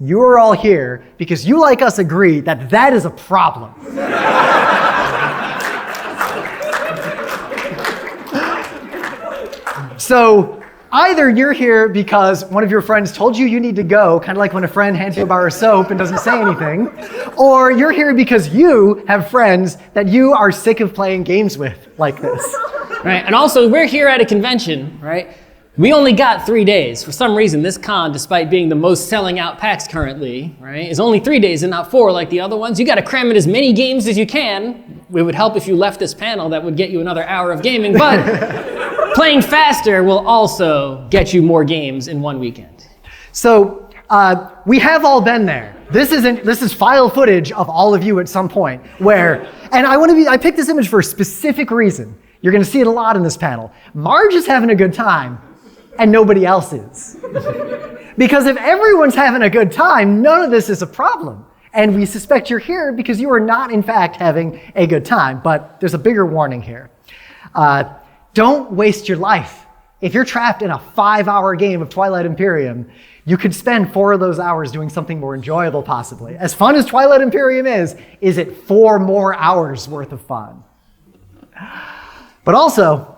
you are all here because you, like us, agree that that is a problem. So either you're here because one of your friends told you you need to go, kind of like when a friend hands you a bar of soap and doesn't say anything, or you're here because you have friends that you are sick of playing games with like this. Right, and also we're here at a convention, right? We only got 3 days. For some reason, this con, despite being the most selling out PAX currently, right, is only 3 days and not 4 like the other ones. You gotta cram in as many games as you can. It would help if you left this panel. That would get you another hour of gaming, but playing faster will also get you more games in one weekend. So we have all been there. This is file footage of all of you at some point where, and I picked this image for a specific reason. You're gonna see it a lot in this panel. Marge is having a good time, and nobody else is. Because if everyone's having a good time, none of this is a problem. And we suspect you're here because you are not, in fact, having a good time. But there's a bigger warning here. Don't waste your life. If you're trapped in a 5-hour game of Twilight Imperium, you could spend 4 of those hours doing something more enjoyable, possibly. As fun as Twilight Imperium is it 4 more hours worth of fun? But also,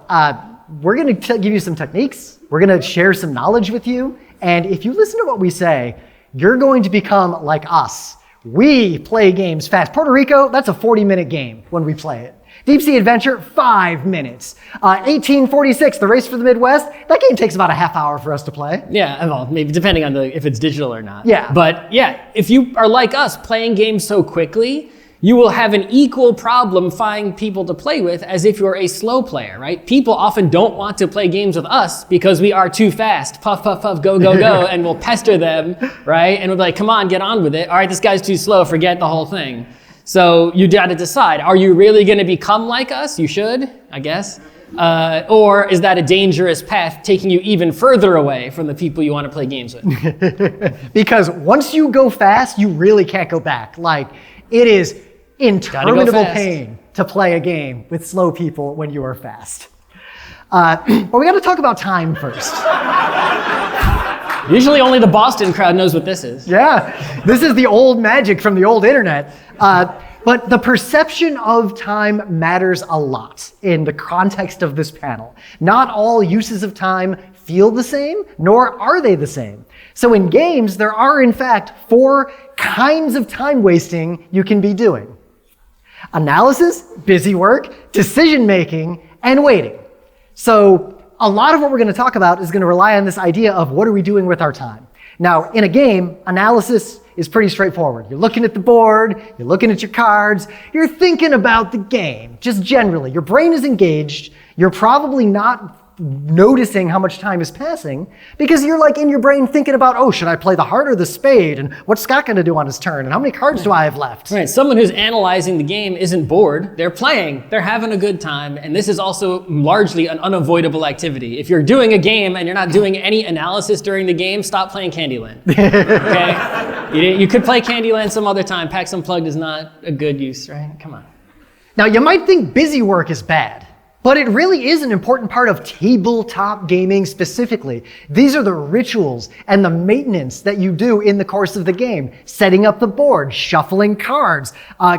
we're going to give you some techniques. We're going to share some knowledge with you. And if you listen to what we say, you're going to become like us. We play games fast. Puerto Rico, that's a 40-minute game when we play it. Deep Sea Adventure, 5 minutes. 1846, The Race for the Midwest, that game takes about a half hour for us to play. Yeah, well, maybe depending on if it's digital or not. Yeah. But yeah, if you are like us playing games so quickly, you will have an equal problem finding people to play with as if you're a slow player, right? People often don't want to play games with us because we are too fast. Puff, puff, puff, go, go, go, and we'll pester them, right? And we'll be like, come on, get on with it. All right, this guy's too slow, forget the whole thing. So you gotta decide, are you really gonna become like us? You should, I guess. Or is that a dangerous path taking you even further away from the people you wanna play games with? Because once you go fast, you really can't go back. Like, it is interminable pain to play a game with slow people when you are fast. But we got to talk about time first. Usually only the Boston crowd knows what this is. Yeah, this is the old magic from the old internet. But the perception of time matters a lot in the context of this panel. Not all uses of time feel the same, nor are they the same. So in games, there are in fact 4 kinds of time wasting you can be doing. Analysis, busy work, decision-making, and waiting. So a lot of what we're going to talk about is going to rely on this idea of what are we doing with our time. Now, in a game, analysis is pretty straightforward. You're looking at the board, you're looking at your cards, you're thinking about the game, just generally. Your brain is engaged, you're probably not noticing how much time is passing because you're like in your brain thinking about, oh, should I play the heart or the spade? And what's Scott going to do on his turn? And how many cards do I have left? Right, someone who's analyzing the game isn't bored. They're playing, they're having a good time. And this is also largely an unavoidable activity. If you're doing a game and you're not doing any analysis during the game, stop playing Candyland, okay? You could play Candyland some other time. PAX Unplugged is not a good use, right? Come on. Now, you might think busy work is bad. But it really is an important part of tabletop gaming specifically. These are the rituals and the maintenance that you do in the course of the game. Setting up the board, shuffling cards,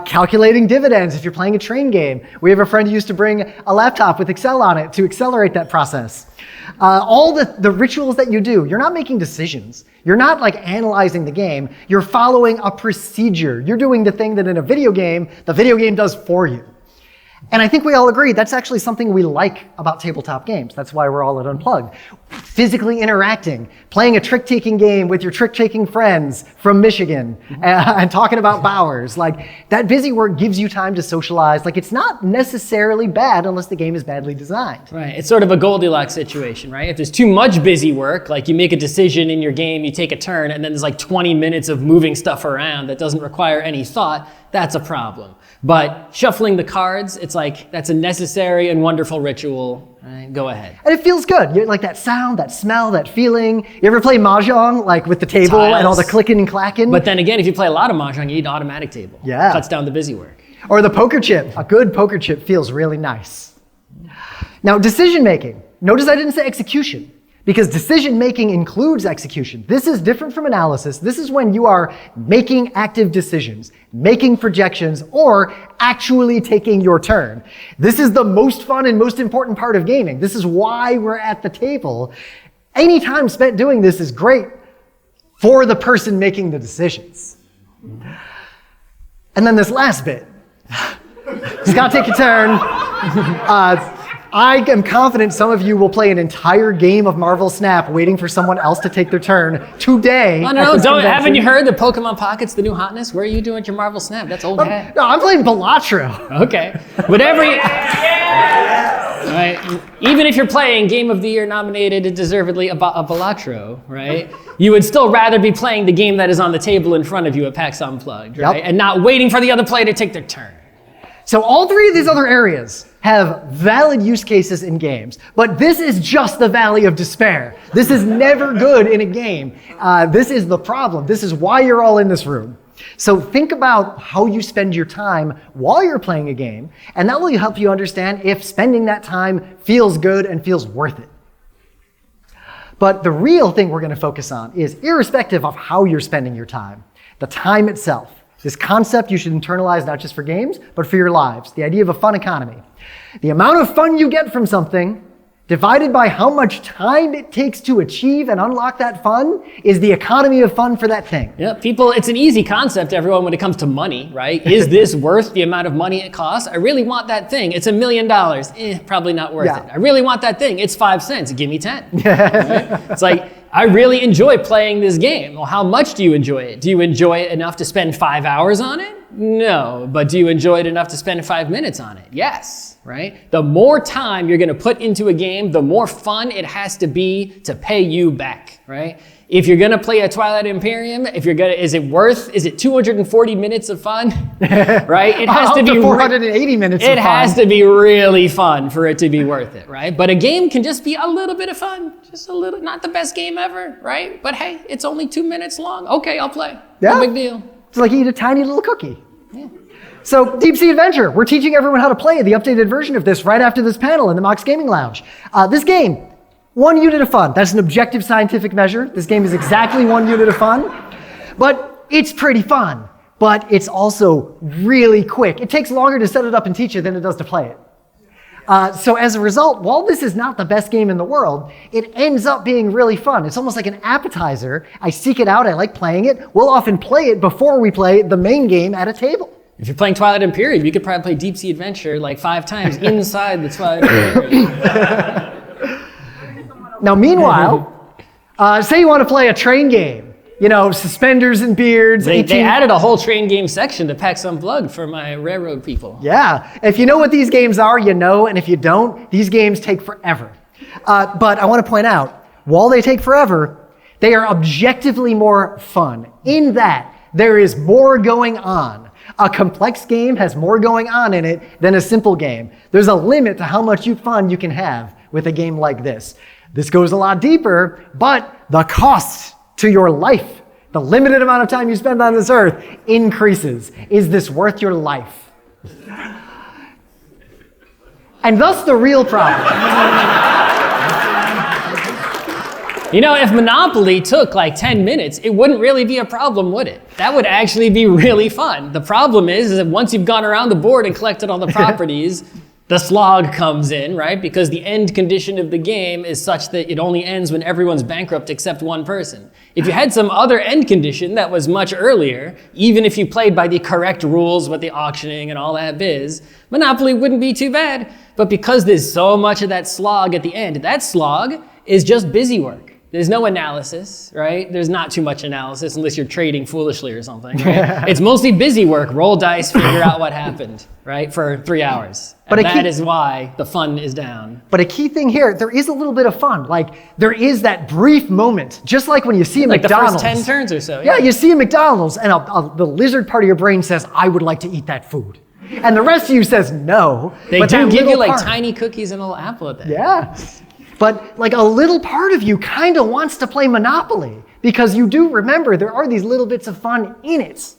calculating dividends if you're playing a train game. We have a friend who used to bring a laptop with Excel on it to accelerate that process. All the rituals that you do, you're not making decisions. You're not like analyzing the game. You're following a procedure. You're doing the thing that in a video game, the video game does for you. And I think we all agree that's actually something we like about tabletop games. That's why we're all at Unplugged. Physically interacting, playing a trick-taking game with your trick-taking friends from Michigan and talking about Bowers. Like, that busy work gives you time to socialize. Like, it's not necessarily bad unless the game is badly designed. Right, it's sort of a Goldilocks situation, right? If there's too much busy work, like you make a decision in your game, you take a turn, and then there's like 20 minutes of moving stuff around that doesn't require any thought, that's a problem. But shuffling the cards, it's like, that's a necessary and wonderful ritual. Right, go ahead. And it feels good. You like that sound, that smell, that feeling. You ever play Mahjong, like with the table Tiles. and all the clicking and clacking? But then again, if you play a lot of Mahjong, you need an automatic table. Yeah. Cuts down the busy work. Or the poker chip. A good poker chip feels really nice. Now, decision making. Notice I didn't say execution. Because decision making includes execution. This is different from analysis. This is when you are making active decisions, making projections, or actually taking your turn. This is the most fun and most important part of gaming. This is why we're at the table. Any time spent doing this is great for the person making the decisions. And then this last bit. Just gotta take your turn. I am confident some of you will play an entire game of Marvel Snap waiting for someone else to take their turn today. Oh, no, haven't you heard the Pokemon Pocket's the new hotness? Where are you doing at your Marvel Snap? That's old hat. No, I'm playing Balatro. Okay. Whatever you... Right. Even if you're playing Game of the Year nominated deservedly a Balatro, right? You would still rather be playing the game that is on the table in front of you at PAX Unplugged, right? Yep. And not waiting for the other player to take their turn. So all three of these other areas have valid use cases in games, but this is just the valley of despair. This is never good in a game. This is the problem. This is why you're all in this room. So think about how you spend your time while you're playing a game, and that will help you understand if spending that time feels good and feels worth it. But the real thing we're going to focus on is, irrespective of how you're spending your time, the time itself. This concept you should internalize not just for games, but for your lives. The idea of a fun economy. The amount of fun you get from something divided by how much time it takes to achieve and unlock that fun is the economy of fun for that thing. Yeah, people, it's an easy concept, everyone, when it comes to money, right? Is this worth the amount of money it costs? I really want that thing. It's $1 million. Probably not worth it. I really want that thing. It's 5 cents. Give me 10. Right? It's like, I really enjoy playing this game. Well, how much do you enjoy it? Do you enjoy it enough to spend 5 hours on it? No. But do you enjoy it enough to spend 5 minutes on it? Yes. Right? The more time you're going to put into a game, the more fun it has to be to pay you back, right? If you're going to play a Twilight Imperium, is it 240 minutes of fun? Right? It has to be 480 minutes of fun. It has to be really fun for it to be worth it, right? But a game can just be a little bit of fun. Just a little, not the best game ever, right? But hey, it's only 2 minutes long. Okay, I'll play. Yeah. No big deal. It's like you eat a tiny little cookie. Yeah. So, Deep Sea Adventure, we're teaching everyone how to play the updated version of this right after this panel in the Mox Gaming Lounge. This game, 1 unit of fun. That's an objective scientific measure. This game is exactly 1 unit of fun. But it's pretty fun. But it's also really quick. It takes longer to set it up and teach it than it does to play it. So as a result, while this is not the best game in the world, it ends up being really fun. It's almost like an appetizer. I seek it out. I like playing it. We'll often play it before we play the main game at a table. If you're playing Twilight Imperium, you could probably play Deep Sea Adventure like 5 times inside the Twilight Imperium. Now, meanwhile, say you want to play a train game. You know, suspenders and beards. They added a whole train game section to PAX Unplugged for my railroad people. Yeah. If you know what these games are, you know. And if you don't, these games take forever. But I want to point out, while they take forever, they are objectively more fun in that there is more going on. A complex game has more going on in it than a simple game. There's a limit to how much fun you can have with a game like this. This goes a lot deeper, but the cost to your life, the limited amount of time you spend on this earth, increases. Is this worth your life? And thus the real problem. You know, if Monopoly took like 10 minutes, it wouldn't really be a problem, would it? That would actually be really fun. The problem is that once you've gone around the board and collected all the properties, the slog comes in, right? Because the end condition of the game is such that it only ends when everyone's bankrupt except one person. If you had some other end condition that was much earlier, even if you played by the correct rules with the auctioning and all that biz, Monopoly wouldn't be too bad. But because there's so much of that slog at the end, that slog is just busy work. There's no analysis, right? There's not too much analysis unless you're trading foolishly or something, right? It's mostly busy work. Roll dice, figure out what happened, right? For 3 hours. And that is why the fun is down. But a key thing here, there is a little bit of fun. Like, there is that brief moment, just like when you see a McDonald's. Like the first 10 turns or so. Yeah, you see a McDonald's and the lizard part of your brain says, I would like to eat that food. And the rest of you says no. They do give you like tiny cookies and a little apple at that. Yeah. But like a little part of you kind of wants to play Monopoly because you do remember there are these little bits of fun in it.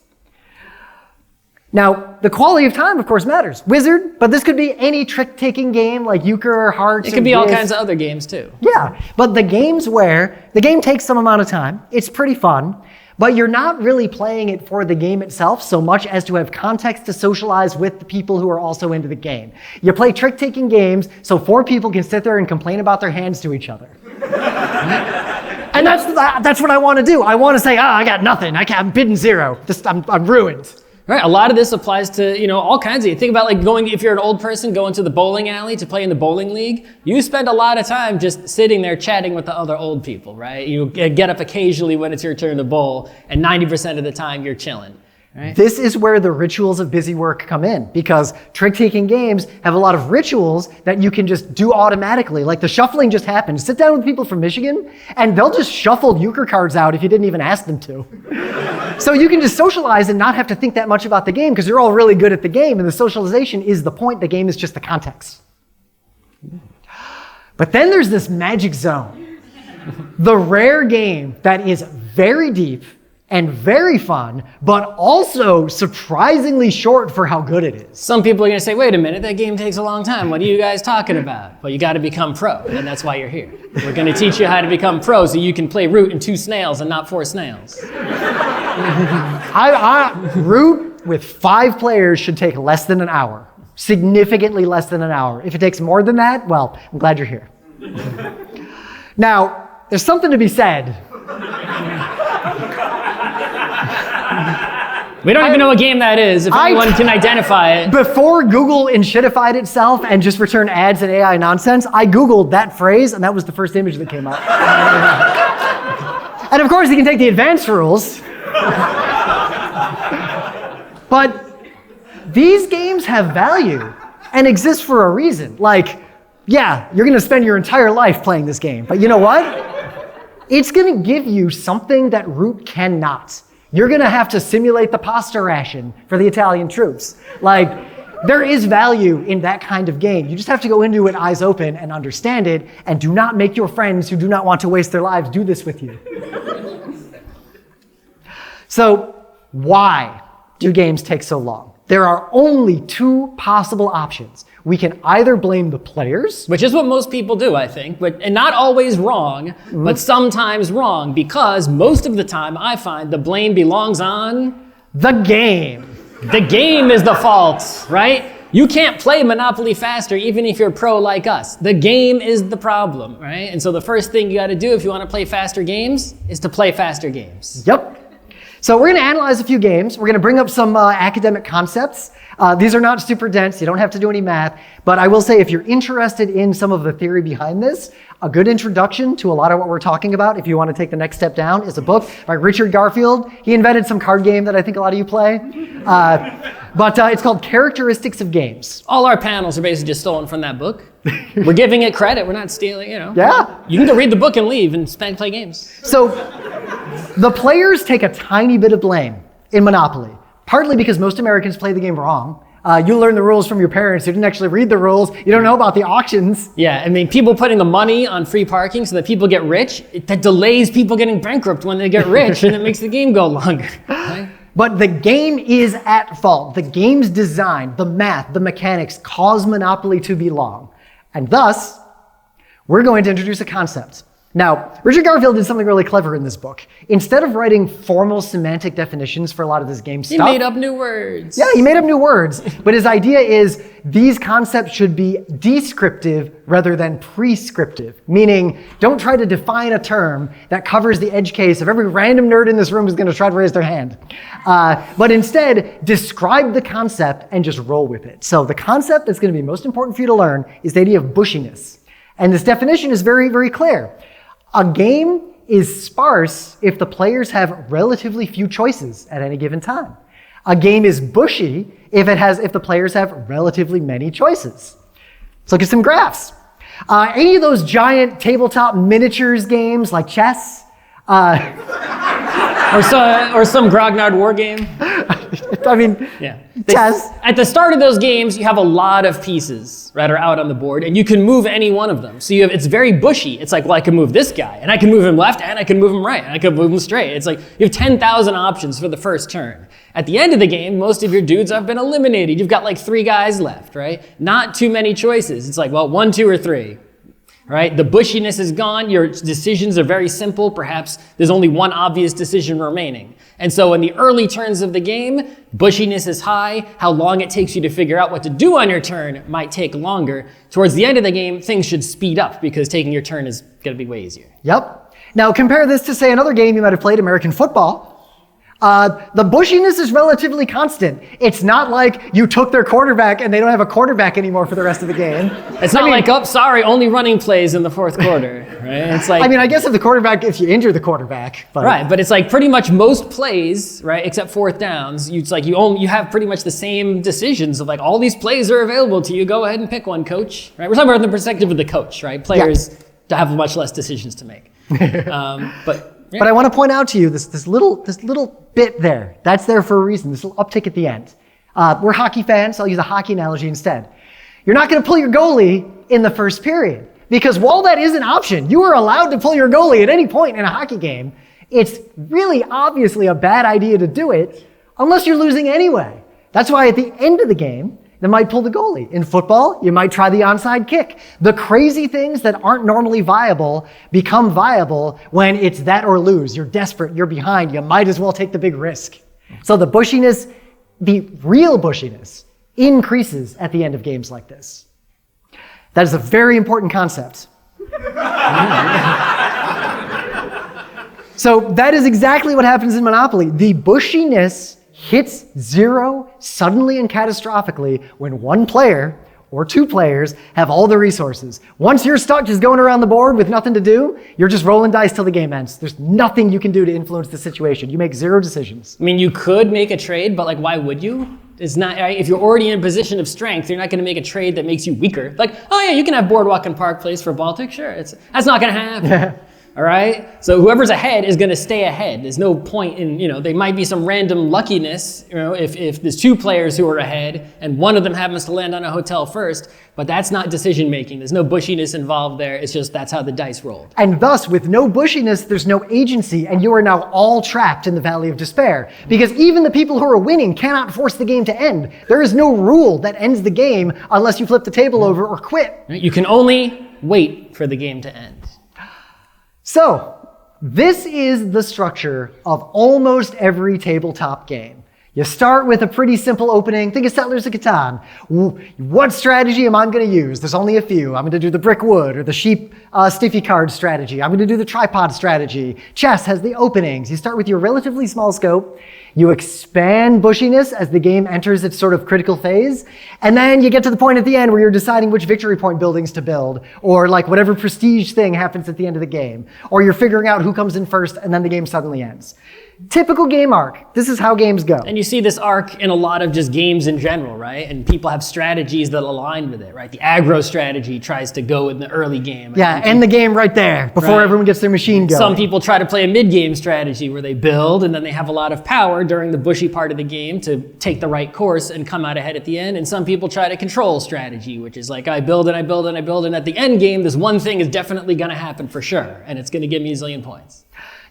Now, the quality of time, of course, matters. Wizard, but this could be any trick-taking game like euchre or hearts. It could be all kinds of other games too. Yeah, but the games where the game takes some amount of time, it's pretty fun, but you're not really playing it for the game itself so much as to have context to socialize with the people who are also into the game. You play trick-taking games so 4 people can sit there and complain about their hands to each other. And that's what I want to do. I want to say, I got nothing. I'm bidden 0. I'm ruined. Right, a lot of this applies to, all kinds of, think about like if you're an old person going to the bowling alley to play in the bowling league, you spend a lot of time just sitting there chatting with the other old people, right? You get up occasionally when it's your turn to bowl, and 90% of the time you're chilling. Right? This is where the rituals of busy work come in, because trick-taking games have a lot of rituals that you can just do automatically. Like the shuffling just happened. Sit down with people from Michigan, and they'll just shuffle euchre cards out if you didn't even ask them to. So you can just socialize and not have to think that much about the game because you're all really good at the game, and the socialization is the point. The game is just the context. But then there's this magic zone. The rare game that is very deep and very fun, but also surprisingly short for how good it is. Some people are going to say, wait a minute, that game takes a long time. What are you guys talking about? Well, you got to become pro, and that's why you're here. We're going to teach you how to become pro so you can play Root and 2 snails and not 4 snails. Root with 5 players should take less than an hour. Significantly less than an hour. If it takes more than that, well, I'm glad you're here. Now, there's something to be said. We don't even know what game that is, if anyone can identify it. Before Google enshittified itself and just returned ads and AI nonsense, I Googled that phrase, and that was the first image that came up. And of course, you can take the advanced rules. But these games have value and exist for a reason. Like, yeah, you're going to spend your entire life playing this game, but you know what? It's going to give you something that Root cannot. You're going to have to simulate the pasta ration for the Italian troops. Like, there is value in that kind of game. You just have to go into it eyes open and understand it, and do not make your friends who do not want to waste their lives do this with you. So, why do games take so long? There are only 2 possible options. We can either blame the players, which is what most people do, I think, and not always wrong, but sometimes wrong, because most of the time I find the blame belongs on the game. The game is the fault, right? You can't play Monopoly faster even if you're pro like us. The game is the problem, right? And so the first thing you got to do if you want to play faster games is to play faster games. Yep. So we're going to analyze a few games. We're going to bring up some academic concepts. These are not super dense. You don't have to do any math. But I will say, if you're interested in some of the theory behind this, a good introduction to a lot of what we're talking about, if you want to take the next step down, is a book by Richard Garfield. He invented some card game that I think a lot of you play. But it's called Characteristics of Games. All our panels are basically just stolen from that book. We're giving it credit. We're not stealing, Yeah. You can go read the book and leave and play games. So the players take a tiny bit of blame in Monopoly, partly because most Americans play the game wrong. You learn the rules from your parents. You didn't actually read the rules. You don't know about the auctions. Yeah, I mean, people putting the money on free parking so that people get rich, that delays people getting bankrupt when they get rich, and it makes the game go longer. Right? But the game is at fault. The game's design, the math, the mechanics cause Monopoly to be long. And thus, we're going to introduce a concept. Now, Richard Garfield did something really clever in this book. Instead of writing formal semantic definitions for a lot of this game stuff, he made up new words. Yeah, he made up new words. But his idea is these concepts should be descriptive rather than prescriptive, meaning don't try to define a term that covers the edge case of every random nerd in this room who's going to try to raise their hand. But instead, describe the concept and just roll with it. So the concept that's going to be most important for you to learn is the idea of bushiness. And this definition is very, very clear. A game is sparse if the players have relatively few choices at any given time. A game is bushy if the players have relatively many choices. Let's look at some graphs. Any of those giant tabletop miniatures games like chess, or some Grognard war game. I mean, yeah. Chess. At the start of those games, you have a lot of pieces that are out on the board, and you can move any one of them. So it's very bushy. It's like, well, I can move this guy, and I can move him left, and I can move him right, and I can move him straight. It's like you have 10,000 options for the first turn. At the end of the game, most of your dudes have been eliminated. You've got like 3 guys left, right? Not too many choices. It's like, well, 1, 2, or 3, right? The bushiness is gone. Your decisions are very simple. Perhaps there's only one obvious decision remaining. And so in the early turns of the game, bushiness is high. How long it takes you to figure out what to do on your turn might take longer. Towards the end of the game, things should speed up because taking your turn is going to be way easier. Yep. Now compare this to, say, another game you might have played, American football. The bushiness is relatively constant. It's not like you took their quarterback and they don't have a quarterback anymore for the rest of the game. It's not like, oh, sorry, only running plays in the 4th quarter, right? It's like, I mean, I guess if you injure the quarterback. But. Right, but it's like pretty much most plays, right, except 4th downs, it's like you have pretty much the same decisions of like, all these plays are available to you. Go ahead and pick one, coach, right? We're talking about from the perspective of the coach, right? Players have much less decisions to make. But I want to point out to you this little bit there. That's there for a reason. This little uptick at the end. We're hockey fans, so I'll use a hockey analogy instead. You're not going to pull your goalie in the first period because while that is an option, you are allowed to pull your goalie at any point in a hockey game. It's really obviously a bad idea to do it unless you're losing anyway. That's why at the end of the game, they might pull the goalie. In football, you might try the onside kick. The crazy things that aren't normally viable become viable when it's that or lose. You're desperate, you're behind, you might as well take the big risk. So the bushiness, the real bushiness, increases at the end of games like this. That is a very important concept. So that is exactly what happens in Monopoly. The bushiness hits 0 suddenly and catastrophically when 1 player or 2 players have all the resources. Once you're stuck just going around the board with nothing to do, you're just rolling dice till the game ends. There's nothing you can do to influence the situation. You make 0 decisions. I mean, you could make a trade, but like, why would you? It's not, right? If you're already in a position of strength, you're not going to make a trade that makes you weaker. Like, oh yeah, you can have Boardwalk and Park Place for Baltic. Sure, that's not going to happen. All right? So whoever's ahead is going to stay ahead. There's no point in, there might be some random luckiness, if there's 2 players who are ahead and one of them happens to land on a hotel first, but that's not decision making. There's no bushiness involved there. It's just that's how the dice rolled. And thus, with no bushiness, there's no agency, and you are now all trapped in the Valley of Despair. Because even the people who are winning cannot force the game to end. There is no rule that ends the game unless you flip the table over or quit. You can only wait for the game to end. So, this is the structure of almost every tabletop game. You start with a pretty simple opening. Think of Settlers of Catan. What strategy am I going to use? There's only a few. I'm going to do the brick wood or the sheep stiffy card strategy. I'm going to do the tripod strategy. Chess has the openings. You start with your relatively small scope. You expand bushiness as the game enters its sort of critical phase. And then you get to the point at the end where you're deciding which victory point buildings to build, or like whatever prestige thing happens at the end of the game. Or you're figuring out who comes in first, and then the game suddenly ends. Typical game arc. This is how games go. And you see this arc in a lot of just games in general, right? And people have strategies that align with it, right? The aggro strategy tries to go in the early game. Yeah, end the game right there before everyone gets their machine going. Some people try to play a mid-game strategy where they build and then they have a lot of power during the bushy part of the game to take the right course and come out ahead at the end. And some people try to control strategy, which is like I build and I build and I build, and at the end game, this one thing is definitely going to happen for sure, and it's going to give me a zillion points.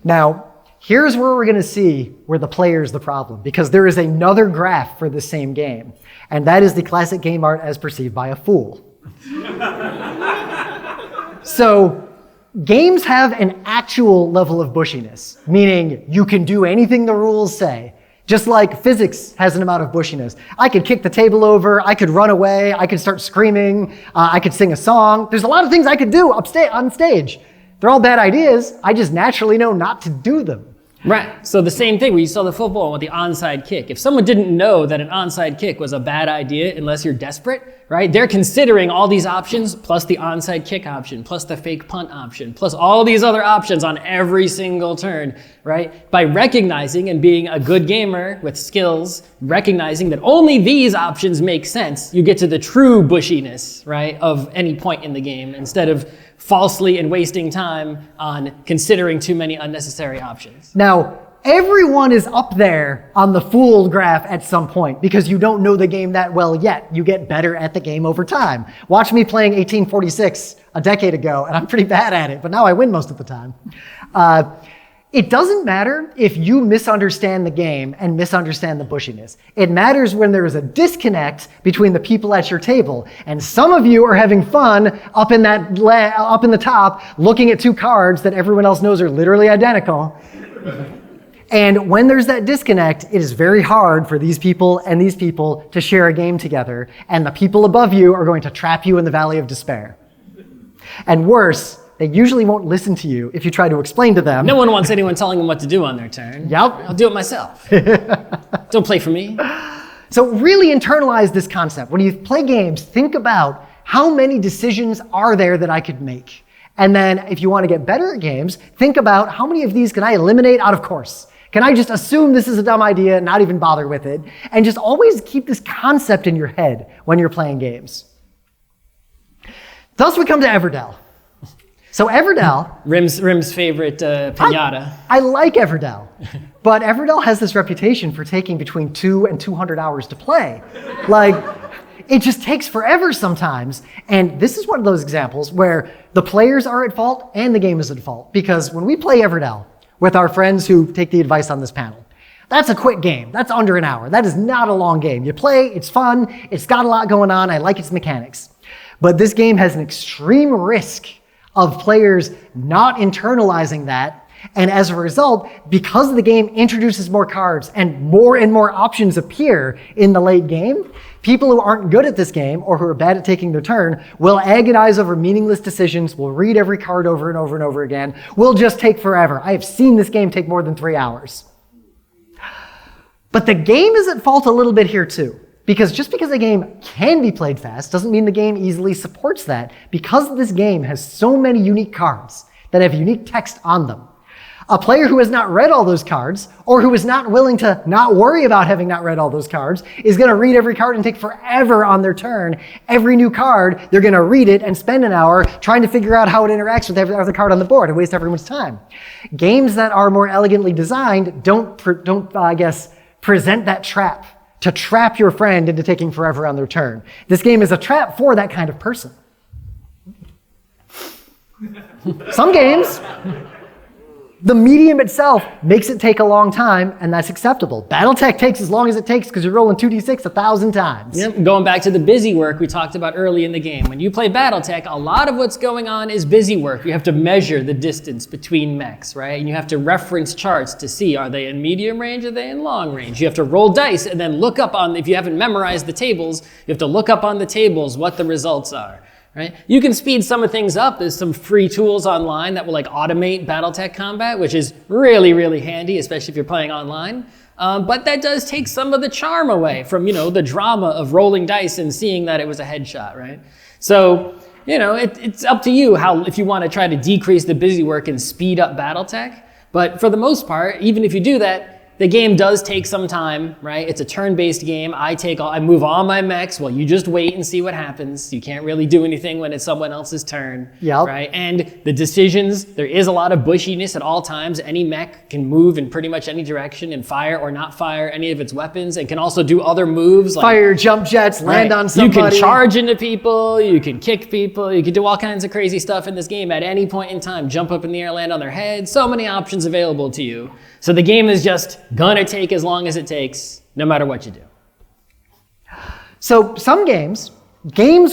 Now, here's where we're going to see where the player is the problem, because there is another graph for the same game, and that is the classic game art as perceived by a fool. So, games have an actual level of bushiness, meaning you can do anything the rules say. Just like physics has an amount of bushiness. I could kick the table over, I could run away, I could start screaming, I could sing a song. There's a lot of things I could do on stage. They're all bad ideas, I just naturally know not to do them. Right. So the same thing where you saw the football with the onside kick. If someone didn't know that an onside kick was a bad idea unless you're desperate, right? They're considering all these options plus the onside kick option, plus the fake punt option, plus all these other options on every single turn, right? By recognizing and being a good gamer with skills, recognizing that only these options make sense, you get to the true bushiness, right, of any point in the game instead of falsely and wasting time on considering too many unnecessary options. Now, everyone is up there on the fool graph at some point because you don't know the game that well yet. You get better at the game over time. Watch me playing 1846 a decade ago, and I'm pretty bad at it, but now I win most of the time. It doesn't matter if you misunderstand the game and misunderstand the bushiness. It matters when there is a disconnect between the people at your table. And some of you are having fun up in the top, looking at two cards that everyone else knows are literally identical. And when there's that disconnect, it is very hard for these people and these people to share a game together. And the people above you are going to trap you in the valley of despair. And worse, they usually won't listen to you if you try to explain to them. No one wants anyone telling them what to do on their turn. Yep. I'll do it myself. Don't play for me. So really internalize this concept. When you play games, think about how many decisions are there that I could make. And then if you want to get better at games, think about how many of these can I eliminate out of course? Can I just assume this is a dumb idea and not even bother with it? And just always keep this concept in your head when you're playing games. Thus we come to Everdell. So Everdell... Rim's favorite pinata. I like Everdell, but Everdell has this reputation for taking between 2 and 200 hours to play. Like, it just takes forever sometimes. And this is one of those examples where the players are at fault and the game is at fault. Because when we play Everdell with our friends who take the advice on this panel, that's a quick game. That's under an hour. That is not a long game. You play, it's fun, it's got a lot going on, I like its mechanics. But this game has an extreme risk of players not internalizing that. And as a result, because the game introduces more cards and more options appear in the late game, people who aren't good at this game or who are bad at taking their turn will agonize over meaningless decisions, will read every card over and over and over again, will just take forever. I have seen this game take more than 3 hours. But the game is at fault a little bit here too. Because just because a game can be played fast doesn't mean the game easily supports that, because this game has so many unique cards that have unique text on them. A player who has not read all those cards, or who is not willing to not worry about having not read all those cards, is going to read every card and take forever on their turn. Every new card, they're going to read it and spend an hour trying to figure out how it interacts with every other card on the board and waste everyone's time. Games that are more elegantly designed don't present that trap to trap your friend into taking forever on their turn. This game is a trap for that kind of person. Some games, the medium itself makes it take a long time, and that's acceptable. Battletech takes as long as it takes because you're rolling 2d6 1,000 times. Yep. Going back to the busy work we talked about early in the game. When you play Battletech, a lot of what's going on is busy work. You have to measure the distance between mechs, right? And you have to reference charts to see, are they in medium range, are they in long range? You have to roll dice and then look up on, if you haven't memorized the tables, you have to look up on the tables what the results are. Right? You can speed some of things up. There's some free tools online that will automate Battletech combat, which is really, really handy, especially if you're playing online. But that does take some of the charm away from, the drama of rolling dice and seeing that it was a headshot, right? So, it's up to you if you want to try to decrease the busy work and speed up Battletech. But for the most part, even if you do that, the game does take some time, right? It's a turn-based game. I move all my mechs. Well, you just wait and see what happens. You can't really do anything when it's someone else's turn, right? And the decisions, there is a lot of bushiness at all times. Any mech can move in pretty much any direction and fire or not fire any of its weapons, and can also do other moves like fire jump jets, land on somebody. You can charge into people, you can kick people, you can do all kinds of crazy stuff in this game at any point in time. Jump up in the air, land on their head. So many options available to you. So the game is just gonna take as long as it takes, no matter what you do. So some games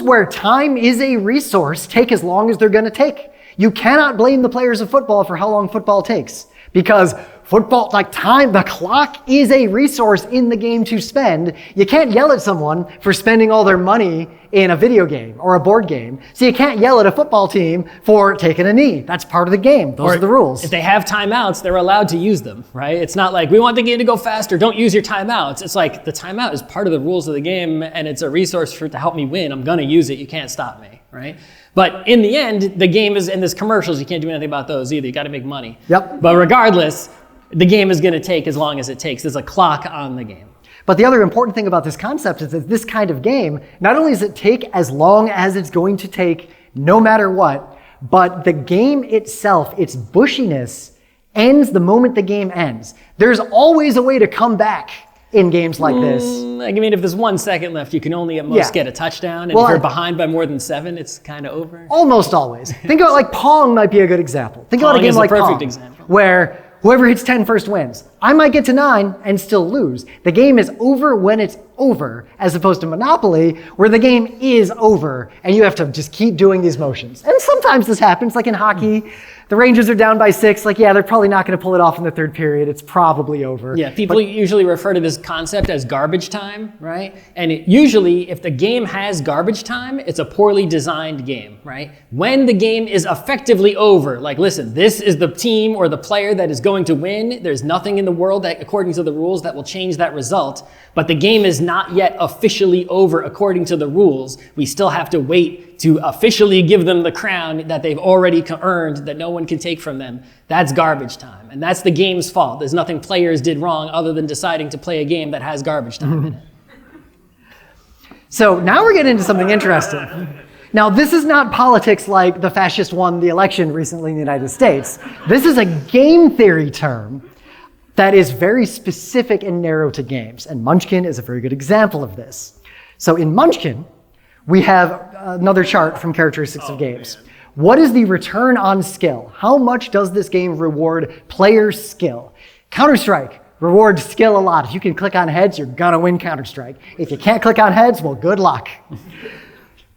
where time is a resource, take as long as they're gonna take. You cannot blame the players of football for how long football takes, because football, the clock is a resource in the game to spend. You can't yell at someone for spending all their money in a video game or a board game. So you can't yell at a football team for taking a knee. That's part of the game. Those are the rules. If they have timeouts, they're allowed to use them, right? It's not like, we want the game to go faster, don't use your timeouts. It's like, the timeout is part of the rules of the game, and it's a resource to help me win. I'm gonna use it, you can't stop me, right? But in the end, the game is, and there's commercials, you can't do anything about those either. You gotta make money. Yep. But regardless, the game is gonna take as long as it takes. There's a clock on the game. But the other important thing about this concept is that this kind of game, not only does it take as long as it's going to take, no matter what, but the game itself, its bushiness, ends the moment the game ends. There's always a way to come back in games like this. I mean, if there's 1 second left, you can only at most get a touchdown. And if you're behind by more than 7, it's kind of over. Almost always. Think about Pong might be a good example. Think about a game like Pong, example. where Whoever hits 10 first wins. I might get to 9 and still lose. The game is over when it's over, as opposed to Monopoly, where the game is over and you have to just keep doing these motions. And sometimes this happens, like in hockey. The Rangers are down by 6. Like, yeah, they're probably not going to pull it off in the third period. It's probably over. Yeah, people usually refer to this concept as garbage time, right? And usually, if the game has garbage time, it's a poorly designed game, right? When the game is effectively over, like, listen, this is the team or the player that is going to win. There's nothing in the world that, according to the rules, that will change that result. But the game is not yet officially over according to the rules. We still have to wait to officially give them the crown that they've already earned that no one can take from them. That's garbage time. And that's the game's fault. There's nothing players did wrong other than deciding to play a game that has garbage time in it. So now we're getting into something interesting. Now, this is not politics like the fascist won the election recently in the United States. This is a game theory term that is very specific and narrow to games. And Munchkin is a very good example of this. So in Munchkin, we have another chart from characteristics of games. Man. What is the return on skill? How much does this game reward player skill? Counter-Strike rewards skill a lot. If you can click on heads, you're gonna win Counter-Strike. If you can't click on heads, well, good luck.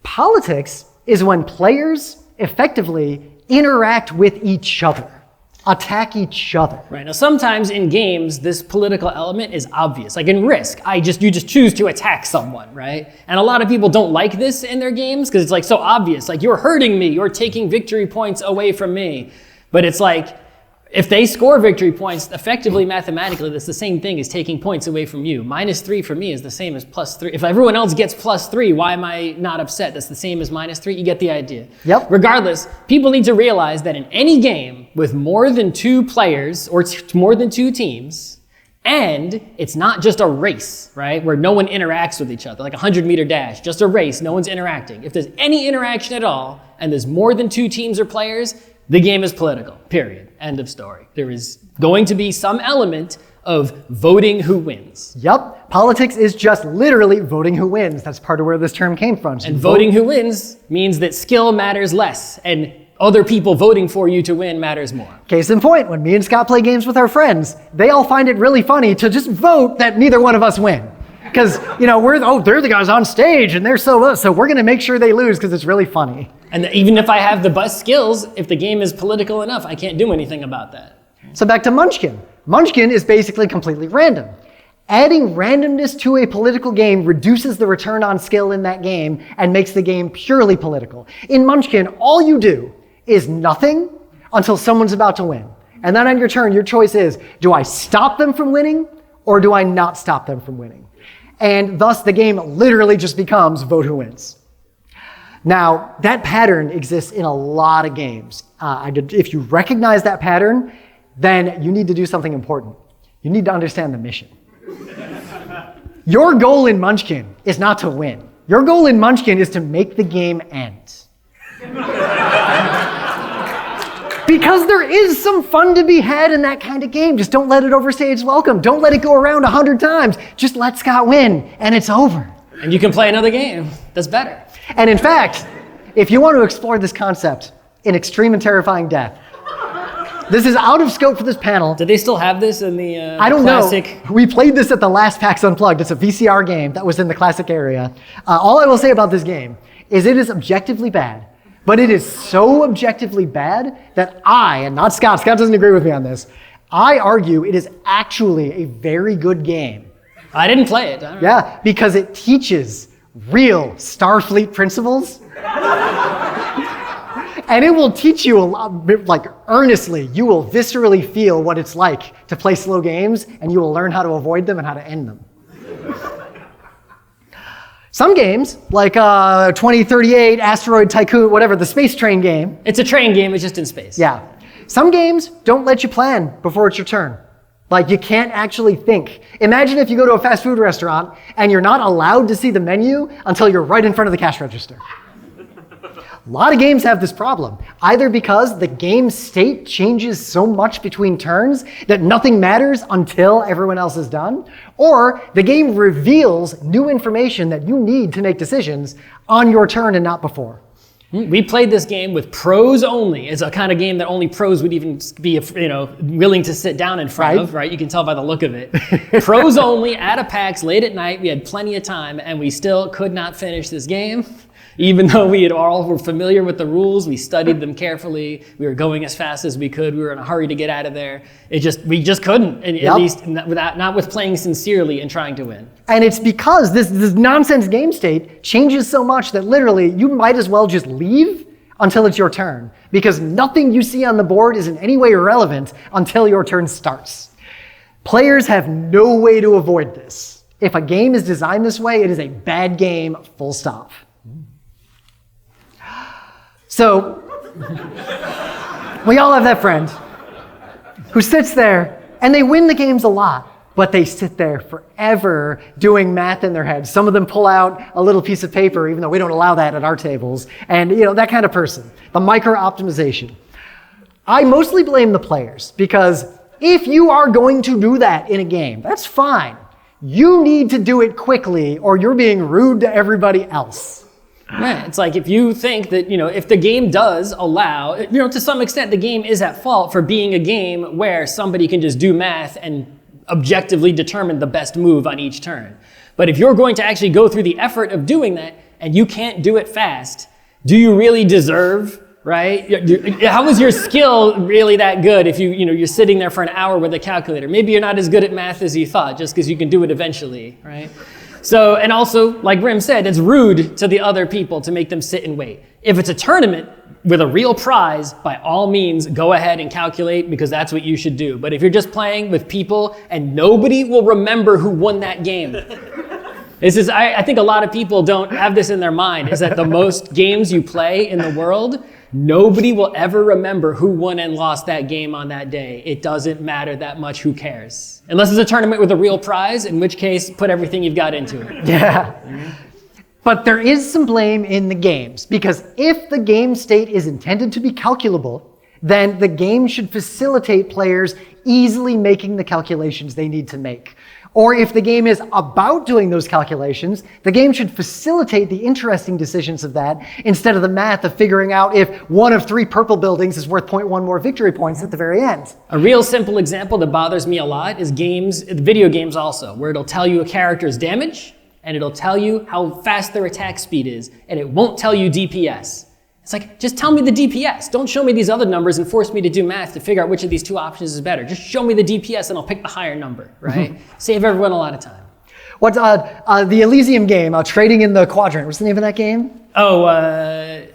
Politics is when players effectively interact with each other, attack each other. Right. Now, sometimes in games, this political element is obvious. Like in Risk, you just choose to attack someone, right? And a lot of people don't like this in their games because it's like so obvious. Like, you're hurting me, you're taking victory points away from me. But it's like, if they score victory points, effectively, mathematically, that's the same thing as taking points away from you. -3 for me is the same as +3. If everyone else gets +3, why am I not upset? That's the same as -3. You get the idea. Yep. Regardless, people need to realize that in any game with more than 2 players or more than 2 teams, and it's not just a race, right, where no one interacts with each other, like a 100-meter dash, just a race, no one's interacting. If there's any interaction at all, and there's more than 2 teams or players, the game is political, period. End of story. There is going to be some element of voting who wins. Yep. Politics is just literally voting who wins. That's part of where this term came from. So and voting who wins means that skill matters less, and other people voting for you to win matters more. Case in point, when me and Scott play games with our friends, they all find it really funny to just vote that neither one of us win. Because, they're the guys on stage and they're so we're going to make sure they lose because it's really funny. And even if I have the best skills, if the game is political enough, I can't do anything about that. So back to Munchkin. Munchkin is basically completely random. Adding randomness to a political game reduces the return on skill in that game and makes the game purely political. In Munchkin, all you do is nothing until someone's about to win. And then on your turn, your choice is, do I stop them from winning or do I not stop them from winning? And thus the game literally just becomes vote who wins. Now, that pattern exists in a lot of games. If you recognize that pattern, then you need to do something important. You need to understand the mission. Your goal in Munchkin is not to win. Your goal in Munchkin is to make the game end. Because there is some fun to be had in that kind of game. Just don't let it overstay its welcome. Don't let it go around 100 times. Just let Scott win, and it's over. And you can play another game that's better. And in fact, if you want to explore this concept in Extreme and Terrifying Death, this is out of scope for this panel. Do they still have this in the I don't classic? know. We played this at the last PAX Unplugged. It's a VCR game that was in the classic area. All I will say about this game is it is objectively bad. But it is so objectively bad that and not Scott doesn't agree with me on this, I argue it is actually a very good game. I didn't play it. Yeah, because it teaches real Starfleet principles. And it will teach you a lot, like earnestly, you will viscerally feel what it's like to play slow games, and you will learn how to avoid them and how to end them. Some games, like 2038, Asteroid Tycoon, whatever, the space train game. It's a train game, it's just in space. Yeah. Some games don't let you plan before it's your turn. Like, you can't actually think. Imagine if you go to a fast food restaurant and you're not allowed to see the menu until you're right in front of the cash register. A lot of games have this problem, either because the game state changes so much between turns that nothing matters until everyone else is done, or the game reveals new information that you need to make decisions on your turn and not before. We played this game with pros only. It's a kind of game that only pros would even be, willing to sit down in front of, right? You can tell by the look of it. Pros only at a PAX late at night. We had plenty of time, and we still could not finish this game. Even though we were familiar with the rules, we studied them carefully. We were going as fast as we could. We were in a hurry to get out of there. We just couldn't, at least not with playing sincerely and trying to win. And it's because this nonsense game state changes so much that literally you might as well just leave until it's your turn, because nothing you see on the board is in any way irrelevant until your turn starts. Players have no way to avoid this. If a game is designed this way, it is a bad game, full stop. So, we all have that friend who sits there and they win the games a lot, but they sit there forever doing math in their head. Some of them pull out a little piece of paper, even though we don't allow that at our tables, and that kind of person, the micro-optimization. I mostly blame the players, because if you are going to do that in a game, that's fine. You need to do it quickly or you're being rude to everybody else. Right. It's like if you think that, if the game does allow, to some extent the game is at fault for being a game where somebody can just do math and objectively determine the best move on each turn. But if you're going to actually go through the effort of doing that and you can't do it fast, do you really deserve, right? How is your skill really that good if you're sitting there for an hour with a calculator? Maybe you're not as good at math as you thought just because you can do it eventually, right? So, and also, like Rim said, it's rude to the other people to make them sit and wait. If it's a tournament with a real prize, by all means, go ahead and calculate, because that's what you should do. But if you're just playing with people and nobody will remember who won that game, I think a lot of people don't have this in their mind, is that the most games you play in the world, nobody will ever remember who won and lost that game on that day. It doesn't matter that much. Who cares? Unless it's a tournament with a real prize, in which case, put everything you've got into it. Yeah. But there is some blame in the games, because if the game state is intended to be calculable, then the game should facilitate players easily making the calculations they need to make. Or if the game is about doing those calculations, the game should facilitate the interesting decisions of that instead of the math of figuring out if one of 3 purple buildings is worth 0.1 more victory points at the very end. A real simple example that bothers me a lot is video games also, where it'll tell you a character's damage and it'll tell you how fast their attack speed is, and it won't tell you DPS. It's like, just tell me the DPS. Don't show me these other numbers and force me to do math to figure out which of these 2 options is better. Just show me the DPS and I'll pick the higher number, right? Save everyone a lot of time. What's the Elysium game, Trading in the Quadrant? What's the name of that game? Oh,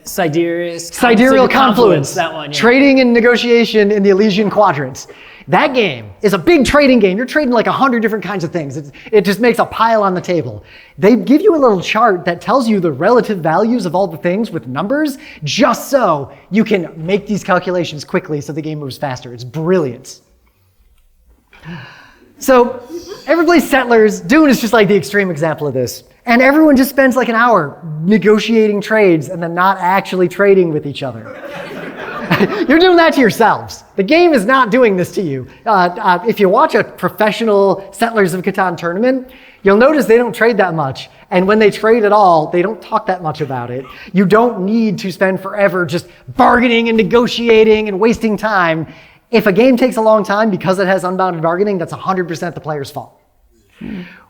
Sidereal Confluence. That one, yeah. Trading and negotiation in the Elysian Quadrants. That game is a big trading game. You're trading like 100 different kinds of things. It just makes a pile on the table. They give you a little chart that tells you the relative values of all the things with numbers, just so you can make these calculations quickly so the game moves faster. It's brilliant. So everyone plays Settlers. Dune is just like the extreme example of this. And everyone just spends like an hour negotiating trades and then not actually trading with each other. You're doing that to yourselves. The game is not doing this to you. If you watch a professional Settlers of Catan tournament, you'll notice they don't trade that much. And when they trade at all, they don't talk that much about it. You don't need to spend forever just bargaining and negotiating and wasting time. If a game takes a long time because it has unbounded bargaining, that's 100% the player's fault.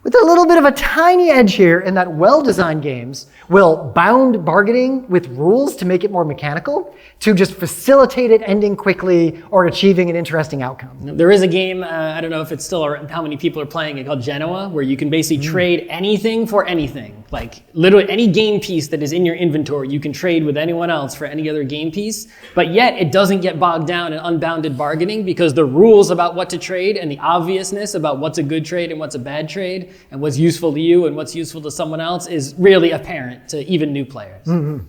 With a little bit of a tiny edge here in that well-designed games will bound bargaining with rules to make it more mechanical, to just facilitate it ending quickly or achieving an interesting outcome. There is a game, I don't know if it's still, or how many people are playing it, called Genoa, where you can basically trade anything for anything. Like literally any game piece that is in your inventory, you can trade with anyone else for any other game piece, but yet it doesn't get bogged down in unbounded bargaining, because the rules about what to trade and the obviousness about what's a good trade and what's a bad trade and what's useful to you and what's useful to someone else is really apparent to even new players. Mm-hmm.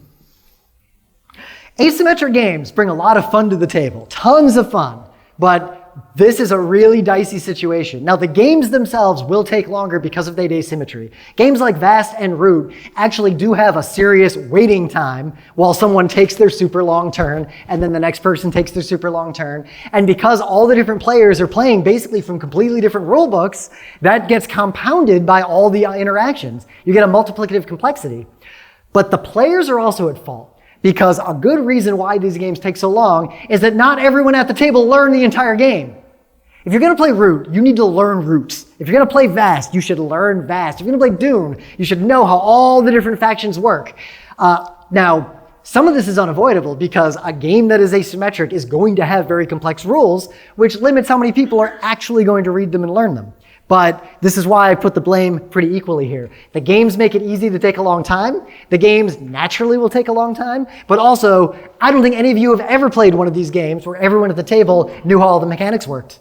Asymmetric games bring a lot of fun to the table, tons of fun, but this is a really dicey situation. Now, the games themselves will take longer because of that asymmetry. Games like Vast and Root actually do have a serious waiting time while someone takes their super long turn and then the next person takes their super long turn. And because all the different players are playing basically from completely different rule books, that gets compounded by all the interactions. You get a multiplicative complexity. But the players are also at fault, Because a good reason why these games take so long is that not everyone at the table learned the entire game. If you're going to play Root, you need to learn Roots. If you're going to play Vast, you should learn Vast. If you're going to play Dune, you should know how all the different factions work. Now, some of this is unavoidable because a game that is asymmetric is going to have very complex rules, which limits how many people are actually going to read them and learn them. But this is why I put the blame pretty equally here. The games make it easy to take a long time. The games naturally will take a long time. But also, I don't think any of you have ever played one of these games where everyone at the table knew how all the mechanics worked.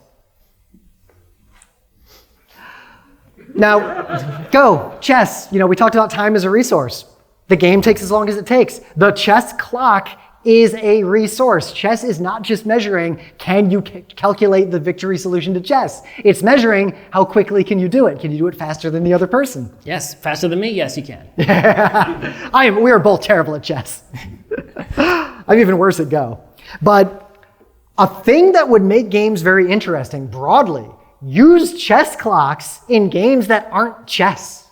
Now, Go, chess. We talked about time as a resource. The game takes as long as it takes. The chess clock is a resource. Chess is not just measuring, can you calculate the victory solution to chess? It's measuring how quickly can you do it. Can you do it faster than the other person? Yes, faster than me? Yes, you can. We are both terrible at chess. I'm even worse at Go. But a thing that would make games very interesting broadly, use chess clocks in games that aren't chess.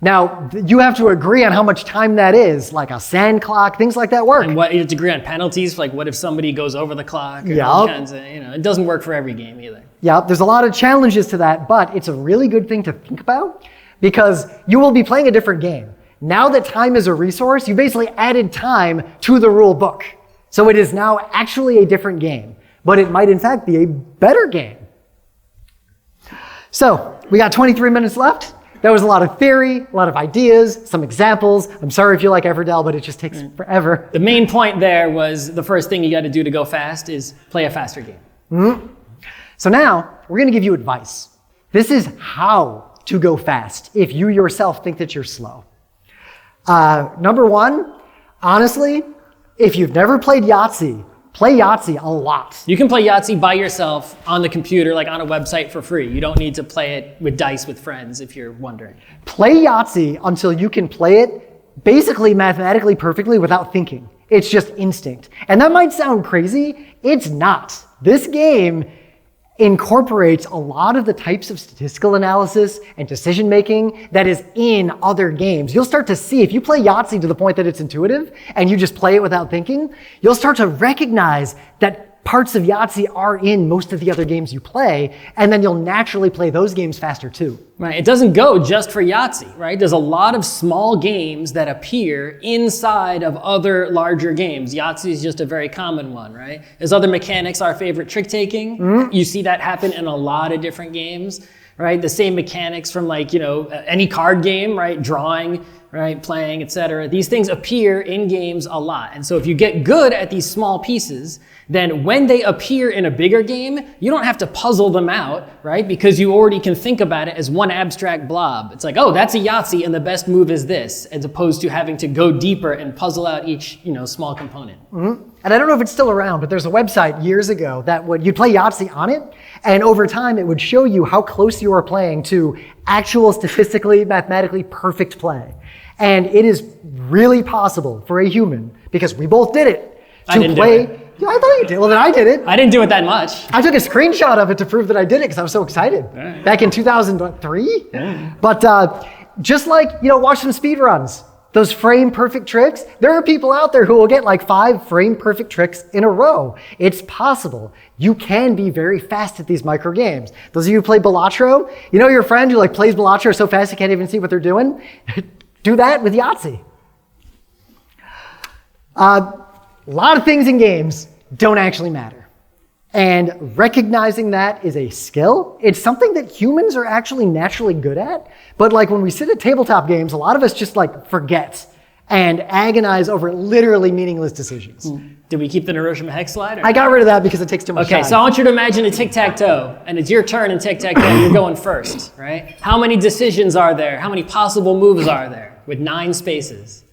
Now, you have to agree on how much time that is, like a sand clock, things like that work. And you have to agree on penalties, like what if somebody goes over the clock? Or all kinds of, it doesn't work for every game either. Yeah, there's a lot of challenges to that, but it's a really good thing to think about because you will be playing a different game. Now that time is a resource, you basically added time to the rule book. So it is now actually a different game, but it might in fact be a better game. So we got 23 minutes left. That was a lot of theory, a lot of ideas, some examples. I'm sorry if you like Everdell, but it just takes forever. The main point there was the first thing you got to do to go fast is play a faster game. Mm-hmm. So now we're going to give you advice. This is how to go fast if you yourself think that you're slow. Number one, honestly, if you've never played Yahtzee, play Yahtzee a lot. You can play Yahtzee by yourself on the computer, like on a website for free. You don't need to play it with dice with friends if you're wondering. Play Yahtzee until you can play it basically mathematically perfectly without thinking. It's just instinct. And that might sound crazy. It's not. This game incorporates a lot of the types of statistical analysis and decision making that is in other games. You'll start to see, if you play Yahtzee to the point that it's intuitive and you just play it without thinking, you'll start to recognize that parts of Yahtzee are in most of the other games you play, and then you'll naturally play those games faster too. Right, it doesn't go just for Yahtzee, right? There's a lot of small games that appear inside of other larger games. Yahtzee is just a very common one, right? There's other mechanics, our favorite trick-taking. Mm-hmm. You see that happen in a lot of different games, right? The same mechanics from any card game, right? Drawing, right? Playing, etc. These things appear in games a lot. And so if you get good at these small pieces, then when they appear in a bigger game, you don't have to puzzle them out, right? Because you already can think about it as one abstract blob. It's like, oh, that's a Yahtzee and the best move is this, as opposed to having to go deeper and puzzle out each, small component. Mm-hmm. And I don't know if it's still around, but there's a website years ago that you'd play Yahtzee on it, and over time it would show you how close you are playing to actual statistically, mathematically perfect play. And it is really possible for a human, because we both did it, to play. Yeah, I thought you did. Well, then I did it. I didn't do it that much. I took a screenshot of it to prove that I did it because I was so excited back in 2003. Yeah. But just watch some speed runs. Those frame perfect tricks. There are people out there who will get 5 frame perfect tricks in a row. It's possible. You can be very fast at these micro games. Those of you who play Balatro, your friend who plays Balatro so fast you can't even see what they're doing. Do that with Yahtzee. A lot of things in games don't actually matter. And recognizing that is a skill. It's something that humans are actually naturally good at. But when we sit at tabletop games, a lot of us just forget and agonize over literally meaningless decisions. Did we keep the Hiroshima hex slide? I got rid of that because it takes too much time. Okay, so I want you to imagine a tic-tac-toe, and it's your turn in tic-tac-toe, you're going first, right? How many decisions are there? How many possible moves are there with 9 spaces?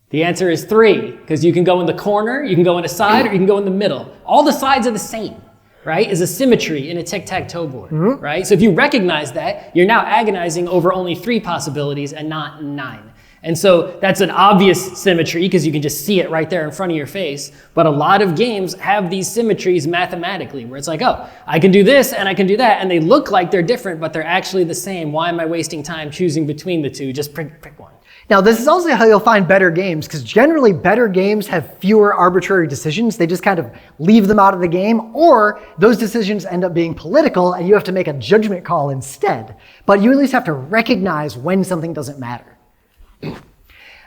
The answer is 3, because you can go in the corner, you can go in a side, or you can go in the middle. All the sides are the same, right? Is a symmetry in a tic-tac-toe board, right? So if you recognize that, you're now agonizing over only 3 possibilities and not 9. And so that's an obvious symmetry because you can just see it right there in front of your face. But a lot of games have these symmetries mathematically where it's oh, I can do this and I can do that. And they look like they're different, but they're actually the same. Why am I wasting time choosing between the two? Just pick one. Now, this is also how you'll find better games, because generally better games have fewer arbitrary decisions. They just kind of leave them out of the game, or those decisions end up being political and you have to make a judgment call instead. But you at least have to recognize when something doesn't matter.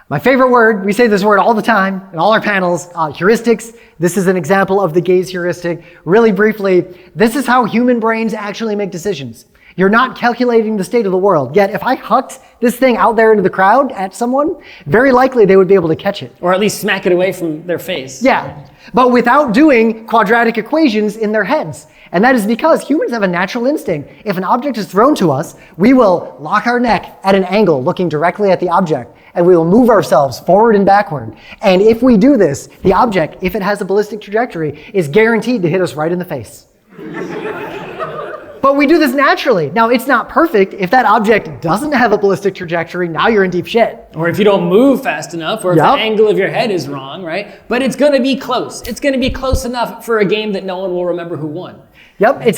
My favorite word, we say this word all the time in all our panels, heuristics. This is an example of the gaze heuristic. Really briefly, this is how human brains actually make decisions. You're not calculating the state of the world. Yet if I hucked this thing out there into the crowd at someone, very likely they would be able to catch it. Or at least smack it away from their face. Yeah, but without doing quadratic equations in their heads. And that is because humans have a natural instinct. If an object is thrown to us, we will lock our neck at an angle looking directly at the object, and we will move ourselves forward and backward. And if we do this, the object, if it has a ballistic trajectory, is guaranteed to hit us right in the face. But we do this naturally. Now, it's not perfect. If that object doesn't have a ballistic trajectory, now you're in deep shit. Or if you don't move fast enough, or if the angle of your head is wrong, right? But it's going to be close. It's going to be close enough for a game that no one will remember who won. Yep, it's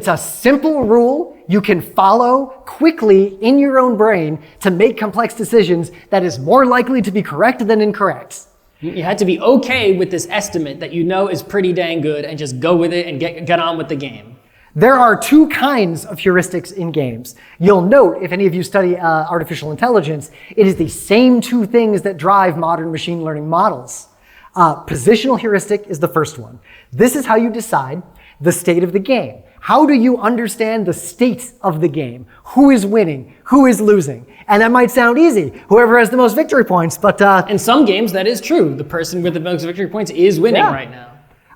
a simple rule you can follow quickly in your own brain to make complex decisions that is more likely to be correct than incorrect. You had to be okay with this estimate that you know is pretty dang good and just go with it and get on with the game. There are two kinds of heuristics in games. You'll note, if any of you study artificial intelligence, it is the same two things that drive modern machine learning models. Positional heuristic is the first one. This is how you decide the state of the game. How do you understand the state of the game? Who is winning? Who is losing? And that might sound easy. Whoever has the most victory points, but... in some games, that is true. The person with the most victory points is winning right now.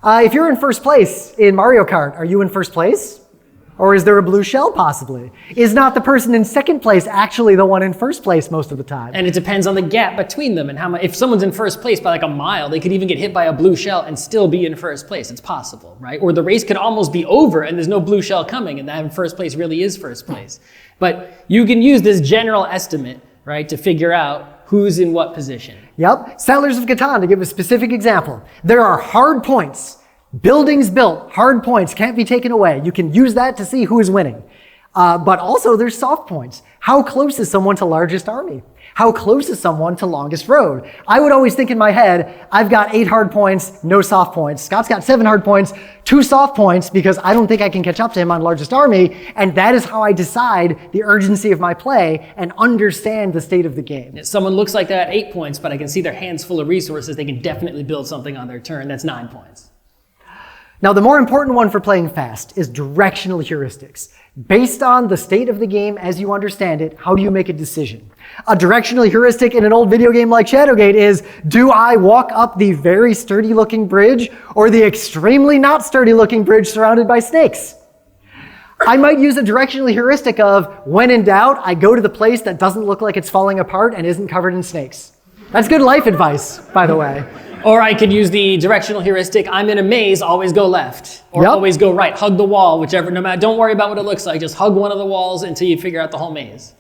If you're in first place in Mario Kart, are you in first place? Or is there a blue shell, possibly? Is not the person in second place actually the one in first place most of the time? And it depends on the gap between them and how much. If someone's in first place by like a mile, they could even get hit by a blue shell and still be in first place. It's possible, right? Or the race could almost be over and there's no blue shell coming and that in first place really is first place. But you can use this general estimate, right, to figure out who's in what position. Yep. Settlers of Catan, to give a specific example. There are hard points. Buildings built, hard points, can't be taken away. You can use that to see who is winning. But also there's soft points. How close is someone to largest army? How close is someone to longest road? I would always think in my head, I've got 8 hard points, no soft points. Scott's got 7 hard points, 2 soft points, because I don't think I can catch up to him on largest army. And that is how I decide the urgency of my play and understand the state of the game. Someone looks like they're at 8 points, but I can see their hands full of resources. They can definitely build something on their turn. That's 9 points. Now, the more important one for playing fast is directional heuristics. Based on the state of the game as you understand it, how do you make a decision? A directional heuristic in an old video game like Shadowgate is, do I walk up the very sturdy looking bridge or the extremely not sturdy looking bridge surrounded by snakes? I might use a directional heuristic of, when in doubt, I go to the place that doesn't look like it's falling apart and isn't covered in snakes. That's good life advice, by the way. Or I could use the directional heuristic, I'm in a maze, always go left. Or always go right, hug the wall, whichever, no matter, don't worry about what it looks like, just hug one of the walls until you figure out the whole maze.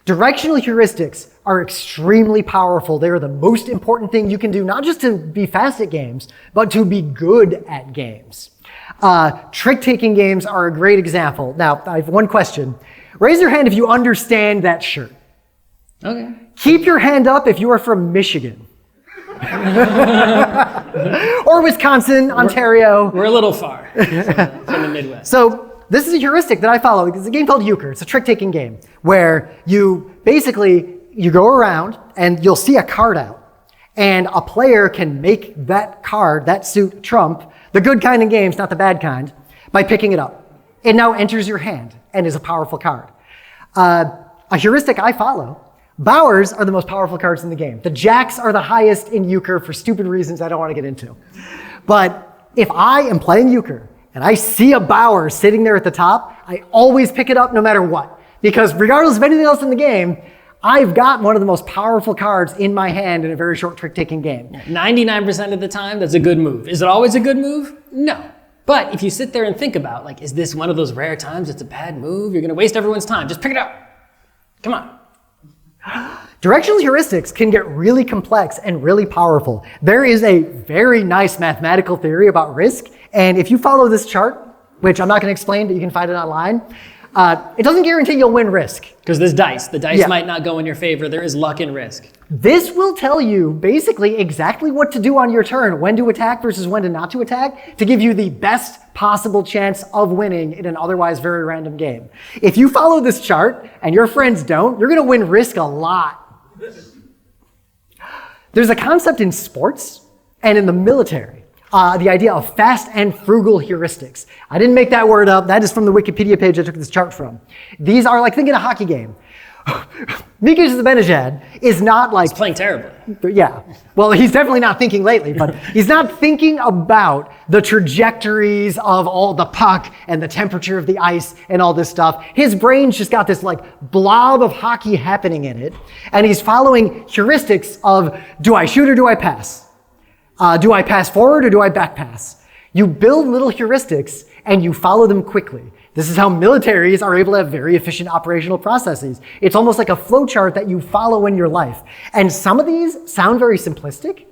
Directional heuristics are extremely powerful. They are the most important thing you can do, not just to be fast at games, but to be good at games. Trick-taking games are a great example. Now, I have one question. Raise your hand if you understand that shirt. Okay. Keep your hand up if you are from Michigan. Or Wisconsin, Ontario. We're a little far from the Midwest. So this is a heuristic that I follow. It's a game called Euchre. It's a trick-taking game where you go around and you'll see a card out. And a player can make that card, that suit, trump, the good kind of games, not the bad kind, by picking it up. It now enters your hand and is a powerful card. A heuristic I follow, Bowers are the most powerful cards in the game. The jacks are the highest in Euchre for stupid reasons I don't want to get into. But if I am playing Euchre and I see a Bower sitting there at the top, I always pick it up no matter what. Because regardless of anything else in the game, I've got one of the most powerful cards in my hand in a very short trick-taking game. 99% of the time, that's a good move. Is it always a good move? No. But if you sit there and think about, like, is this one of those rare times it's a bad move? You're going to waste everyone's time. Just pick it up. Come on. Directional heuristics can get really complex and really powerful. There is a very nice mathematical theory about risk, and if you follow this chart, which I'm not going to explain, but you can find it online, It doesn't guarantee you'll win Risk. Because there's dice. The dice might not go in your favor. There is luck in Risk. This will tell you basically exactly what to do on your turn, when to attack versus when to not to attack, to give you the best possible chance of winning in an otherwise very random game. If you follow this chart and your friends don't, you're going to win Risk a lot. There's a concept in sports and in the military. The idea of fast and frugal heuristics. I didn't make that word up. That is from the Wikipedia page I took this chart from. These are like, think in a hockey game. Mika Zibanejad is not like... He's playing terribly. Yeah. Well, he's definitely not thinking lately, but he's not thinking about the trajectories of all the puck and the temperature of the ice and all this stuff. His brain's just got this like blob of hockey happening in it, and he's following heuristics of, do I shoot or do I pass? Do I pass forward or do I back pass? You build little heuristics and you follow them quickly. This is how militaries are able to have very efficient operational processes. It's almost like a flowchart that you follow in your life. And some of these sound very simplistic,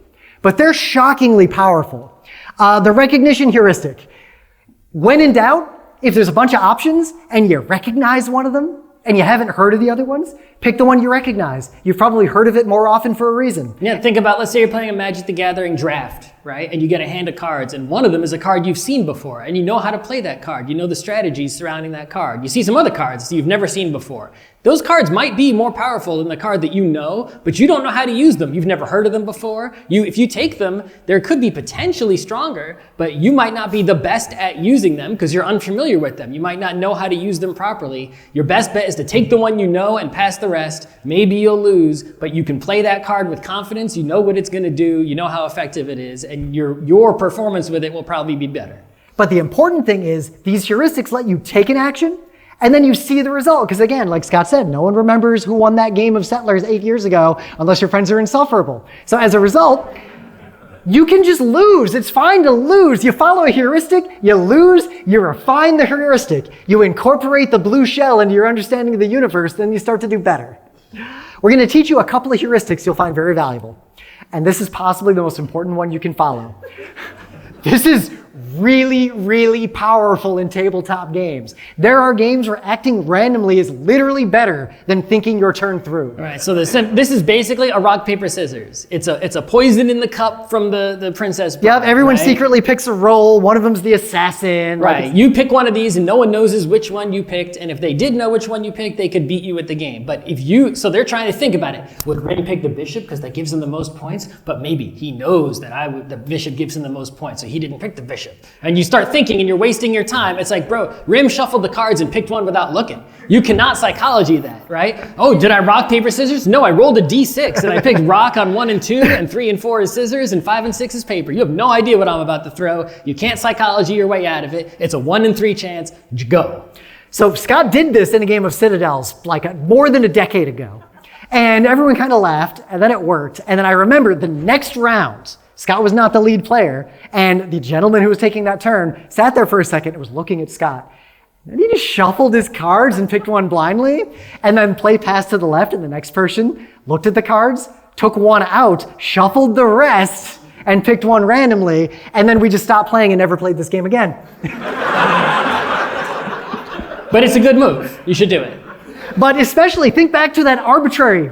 but they're shockingly powerful. The recognition heuristic. When in doubt, if there's a bunch of options and you recognize one of them and you haven't heard of the other ones, pick the one you recognize. You've probably heard of it more often for a reason. Yeah, think about, let's say you're playing a Magic the Gathering draft, right? And you get a hand of cards, and one of them is a card you've seen before, and you know how to play that card. You know the strategies surrounding that card. You see some other cards you've never seen before. Those cards might be more powerful than the card that you know, but you don't know how to use them. You've never heard of them before. If you take them, there could be potentially stronger, but you might not be the best at using them because you're unfamiliar with them. You might not know how to use them properly. Your best bet is to take the one you know and pass the rest. Maybe you'll lose, but you can play that card with confidence. You know what it's going to do. You know how effective it is, and your performance with it will probably be better. But the important thing is these heuristics let you take an action and then you see the result. Because again, like Scott said, no one remembers who won that game of Settlers 8 years ago unless your friends are insufferable. So as a result, you can just lose. It's fine to lose. You follow a heuristic, you lose, you refine the heuristic, you incorporate the blue shell into your understanding of the universe, then you start to do better. We're going to teach you a couple of heuristics you'll find very valuable. And this is possibly the most important one you can follow. This is really, really powerful in tabletop games. There are games where acting randomly is literally better than thinking your turn through. All right, so this is basically a rock, paper, scissors. It's a poison in the cup from the Princess Bride. Yep, everyone right? secretly picks a role. One of them's the assassin. Right, like you pick one of these and no one knows which one you picked, and if they did know which one you picked, they could beat you at the game. But so they're trying to think about it. Would Ren pick the bishop because that gives him the most points? But maybe he knows that the bishop gives him the most points, so he didn't pick the bishop. And you start thinking and you're wasting your time. It's like, bro, Rim shuffled the cards and picked one without looking. You cannot psychology that, right? Oh, did I rock, paper, scissors? No, I rolled a D6 and I picked rock on 1 and 2 and 3 and 4 is scissors and 5 and 6 is paper. You have no idea what I'm about to throw. You can't psychology your way out of it. It's a 1 in 3 chance. Go. So Scott did this in a game of Citadels like more than a decade ago. And everyone kind of laughed, and then it worked. And then I remembered the next round, Scott was not the lead player, and the gentleman who was taking that turn sat there for a second and was looking at Scott. And he just shuffled his cards and picked one blindly, and then played pass to the left, and the next person looked at the cards, took one out, shuffled the rest, and picked one randomly, and then we just stopped playing and never played this game again. But it's a good move. You should do it. But especially think back to that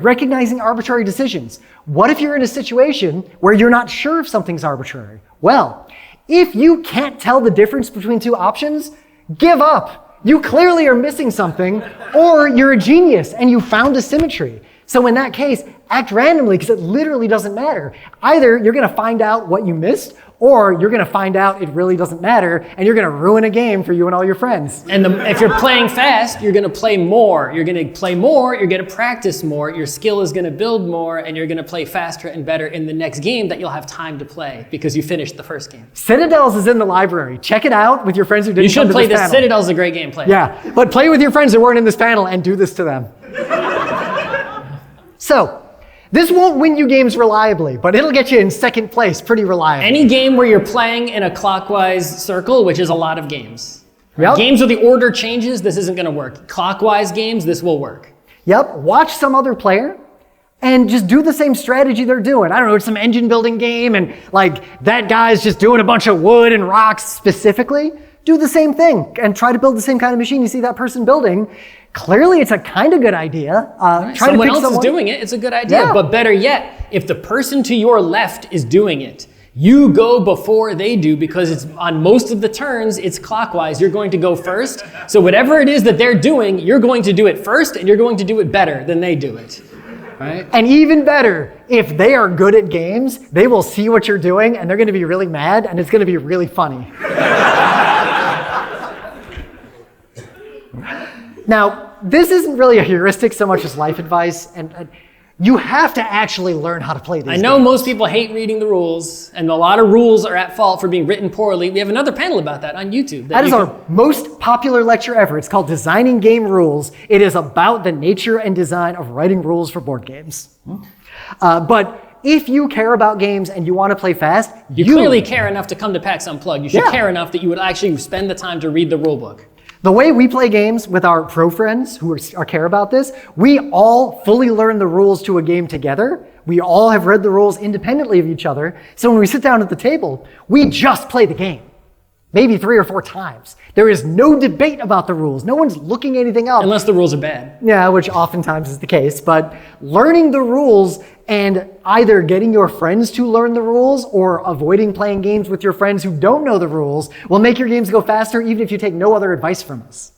recognizing arbitrary decisions. What if you're in a situation where you're not sure if something's arbitrary? Well, if you can't tell the difference between two options, give up. You clearly are missing something, or you're a genius and you found a symmetry. So in that case, act randomly because it literally doesn't matter. Either you're going to find out what you missed, or you're going to find out it really doesn't matter, and you're going to ruin a game for you and all your friends. And if you're playing fast, you're going to play more. You're going to play more, you're going to practice more, your skill is going to build more, and you're going to play faster and better in the next game that you'll have time to play because you finished the first game. Citadels is in the library. Check it out with your friends who didn't come to this panel. You should play this. Citadel's a great game. Play it. Yeah, but play with your friends who weren't in this panel and do this to them. So, this won't win you games reliably, but it'll get you in second place pretty reliably. Any game where you're playing in a clockwise circle, which is a lot of games. Yep. Games where the order changes, this isn't going to work. Clockwise games, this will work. Yep, watch some other player and just do the same strategy they're doing. I don't know, it's some engine building game and like that guy's just doing a bunch of wood and rocks specifically. do the same thing and try to build the same kind of machine you see that person building. Clearly, it's a kind of good idea. Someone else is doing it, it's a good idea. Yeah. But better yet, if the person to your left is doing it, you go before they do, because it's on most of the turns, it's clockwise. You're going to go first. So whatever it is that they're doing, you're going to do it first, and you're going to do it better than they do it. Right? And even better, if they are good at games, they will see what you're doing, and they're going to be really mad, and it's going to be really funny. Now, this isn't really a heuristic so much as life advice, and you have to actually learn how to play these games. I know most people hate reading the rules, and a lot of rules are at fault for being written poorly. We have another panel about that on YouTube. That is our most popular lecture ever. It's called Designing Game Rules. It is about the nature and design of writing rules for board games. But if you care about games and you want to play fast, you clearly care enough to come to PAX Unplugged. You should care enough that you would actually spend the time to read the rule book. The way we play games with our pro friends who care about this, we all fully learn the rules to a game together. We all have read the rules independently of each other. So when we sit down at the table, we just play the game. Maybe 3 or 4 times. There is no debate about the rules. No one's looking anything up. Unless the rules are bad. Yeah, which oftentimes is the case. But learning the rules and either getting your friends to learn the rules or avoiding playing games with your friends who don't know the rules will make your games go faster, even if you take no other advice from us.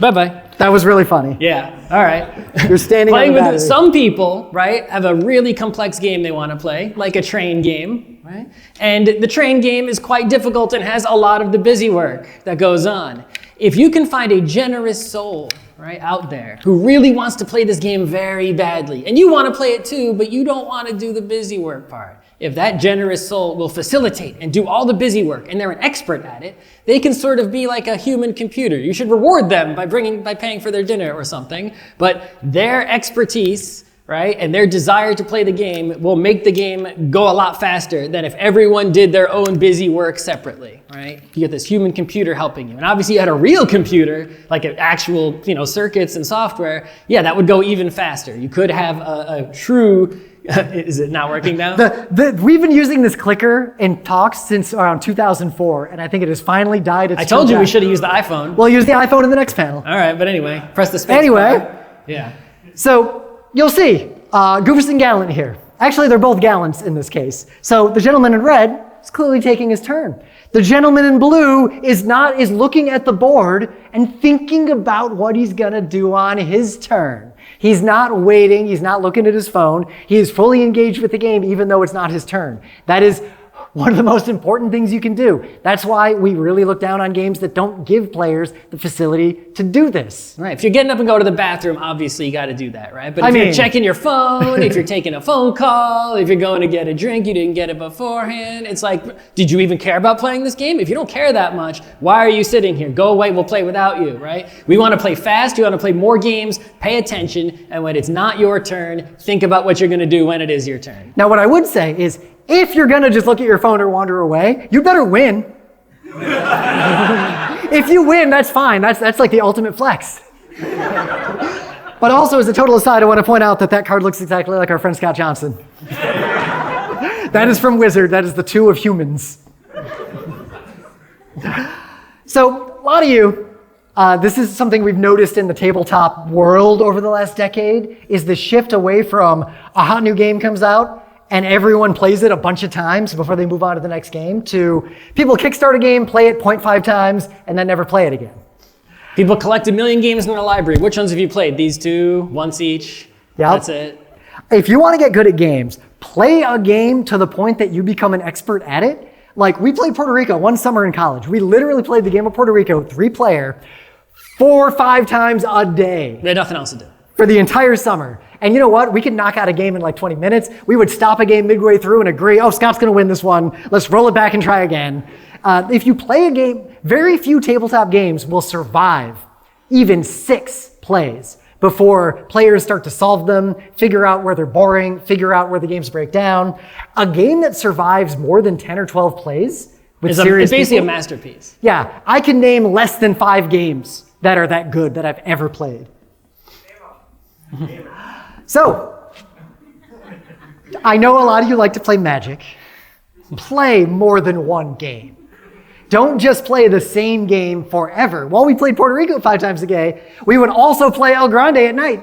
Bye-bye. That was really funny. Yeah, all right. You're standing playing on with some people, right, have a really complex game they want to play, like a train game, right? And the train game is quite difficult and has a lot of the busy work that goes on. If you can find a generous soul, right, out there who really wants to play this game very badly, and you want to play it too, but you don't want to do the busy work part, if that generous soul will facilitate and do all the busy work, and they're an expert at it, they can sort of be like a human computer. You should reward them by paying for their dinner or something, but their expertise, right, and their desire to play the game will make the game go a lot faster than if everyone did their own busy work separately, right? You get this human computer helping you. And obviously you had a real computer, like an actual, circuits and software, yeah, that would go even faster. You could have a true, is it not working now? We've been using this clicker in talks since around 2004, and I think it has finally died its I told you we should have used the iPhone. We'll use the iPhone in the next panel. All right, but anyway, press the space bar. Yeah. So you'll see, Goofus and Gallant here. Actually, they're both Gallants in this case. So the gentleman in red is clearly taking his turn. The gentleman in blue is looking at the board and thinking about what he's gonna do on his turn. He's not waiting, he's not looking at his phone. He is fully engaged with the game even though it's not his turn. That is one of the most important things you can do. That's why we really look down on games that don't give players the facility to do this. Right, if you're getting up and go to the bathroom, obviously you gotta do that, right? But if you're checking your phone, if you're taking a phone call, if you're going to get a drink, you didn't get it beforehand, it's like, did you even care about playing this game? If you don't care that much, why are you sitting here? Go away, we'll play without you, right? We wanna play fast, we wanna play more games, pay attention, and when it's not your turn, think about what you're gonna do when it is your turn. Now what I would say is, if you're gonna just look at your phone or wander away, you better win. If you win, that's fine. That's like the ultimate flex. But also, as a total aside, I want to point out that card looks exactly like our friend Scott Johnson. That is from Wizard. That is the 2 of humans. So, a lot of you, this is something we've noticed in the tabletop world over the last decade, is the shift away from a hot new game comes out, and everyone plays it a bunch of times before they move on to the next game, to people kickstart a game, play it 0.5 times, and then never play it again. People collect 1 million games in their library. Which ones have you played? These 2, once each? Yep. That's it. If you want to get good at games, play a game to the point that you become an expert at it. Like, we played Puerto Rico one summer in college. We literally played the game of Puerto Rico, 3-player, 4 or 5 times a day. They had nothing else to do. For the entire summer. And you know what? We could knock out a game in like 20 minutes. We would stop a game midway through and agree, oh, Scott's going to win this one. Let's roll it back and try again. If you play a game, very few tabletop games will survive even 6 plays before players start to solve them, figure out where they're boring, figure out where the games break down. A game that survives more than 10 or 12 plays with serious it's basically people, a masterpiece. Yeah, I can name less than 5 games that are that good that I've ever played. So, I know a lot of you like to play Magic. Play more than 1 game. don't just play the same game forever. While we played Puerto Rico 5 times a day, we would also play El Grande at night.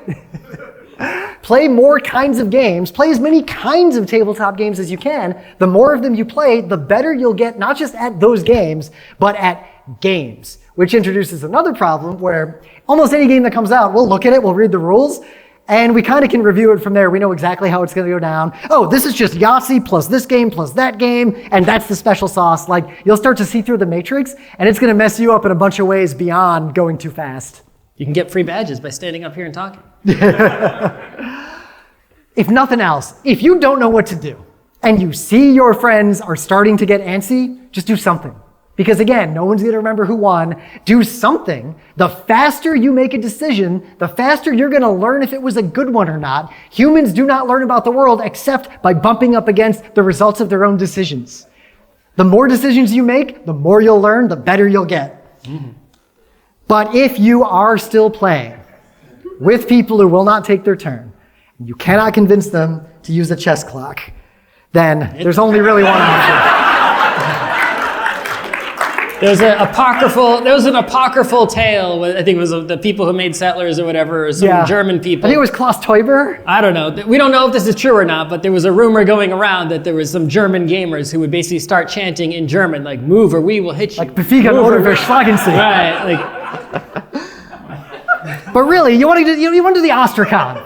Play more kinds of games. Play as many kinds of tabletop games as you can. The more of them you play, the better you'll get, not just at those games, but at games. Which introduces another problem where almost any game that comes out, we'll look at it, we'll read the rules, and we kind of can review it from there. We know exactly how it's going to go down. Oh, this is just Yahtzee plus this game plus that game, and that's the special sauce. Like, you'll start to see through the matrix, and it's going to mess you up in a bunch of ways beyond going too fast. You can get free badges by standing up here and talking. If nothing else, if you don't know what to do, and you see your friends are starting to get antsy, just do something. Because again, no one's going to remember who won. Do something. The faster you make a decision, the faster you're going to learn if it was a good one or not. Humans do not learn about the world except by bumping up against the results of their own decisions. The more decisions you make, the more you'll learn, the better you'll get. Mm-hmm. But if you are still playing with people who will not take their turn, and you cannot convince them to use a chess clock, then there's only really one option. There was an apocryphal tale. I think it was the people who made Settlers or whatever, or some German people. I think it was Klaus Teuber. I don't know. We don't know if this is true or not, but there was a rumor going around that there was some German gamers who would basically start chanting in German, like "Move or we will hit you." Like "Befehlten oder wir schlagen Sie." Right. But really, you want to do the Osterkon.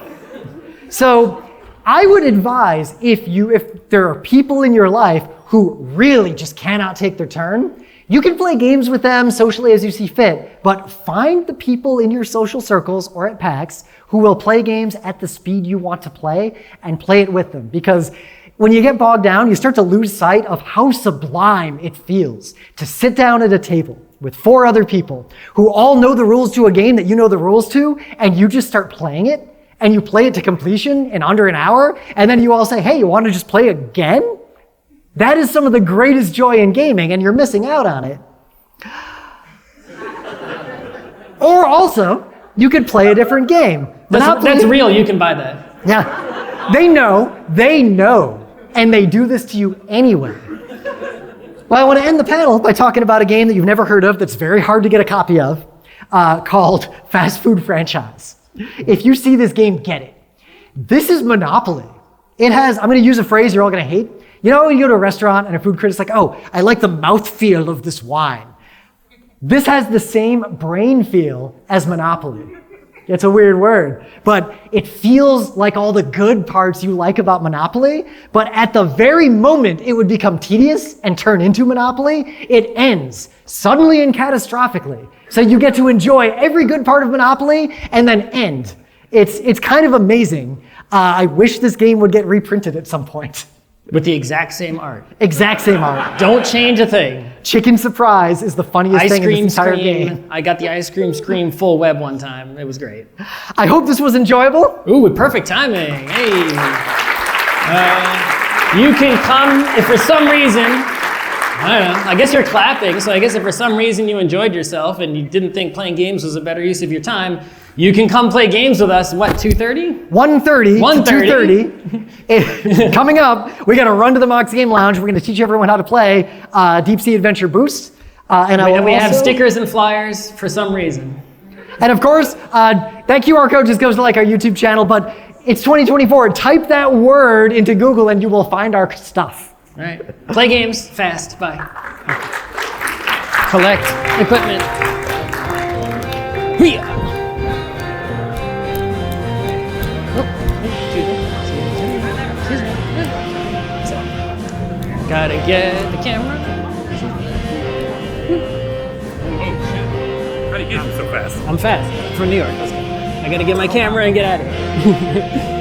So I would advise if there are people in your life who really just cannot take their turn, you can play games with them socially as you see fit, but find the people in your social circles or at PAX who will play games at the speed you want to play and play it with them. Because when you get bogged down, you start to lose sight of how sublime it feels to sit down at a table with 4 other people who all know the rules to a game that you know the rules to, and you just start playing it, and you play it to completion in under an hour, and then you all say, hey, you want to just play again? That is some of the greatest joy in gaming, and you're missing out on it. Or also, you could play a different game. That's real, you can buy that. Yeah. They know, and they do this to you anyway. Well, I want to end the panel by talking about a game that you've never heard of that's very hard to get a copy of, called Fast Food Franchise. If you see this game, get it. This is Monopoly. It has, I'm going to use a phrase you're all going to hate. You know when you go to a restaurant and a food critic's like, oh, I like the mouthfeel of this wine. This has the same brain feel as Monopoly. It's a weird word, but it feels like all the good parts you like about Monopoly, but at the very moment it would become tedious and turn into Monopoly, it ends suddenly and catastrophically. So you get to enjoy every good part of Monopoly and then end. It's kind of amazing. I wish this game would get reprinted at some point. With the exact same art. Exact same art. Don't change a thing. Chicken surprise is the funniest thing in this entire game. I got the ice cream scream full web one time. It was great. I hope this was enjoyable. Ooh, with perfect timing. Hey. You can come if for some reason, I don't know, I guess you're clapping, so I guess if for some reason you enjoyed yourself and you didn't think playing games was a better use of your time, you can come play games with us, what, 2:30? 1:30 to 2:30. Coming up, we got to run to the Mox Game Lounge. We're going to teach everyone how to play Deep Sea Adventure Boost. And we have stickers and flyers for some reason. And of course, that QR code just goes to like our YouTube channel, but it's 2024. Type that word into Google and you will find our stuff. All right. Play games fast. Bye. Collect equipment. Hoo-yah. Gotta get the camera. How do you get so fast? I'm fast. I'm from New York. Let's go. I gotta get my camera and get out of here.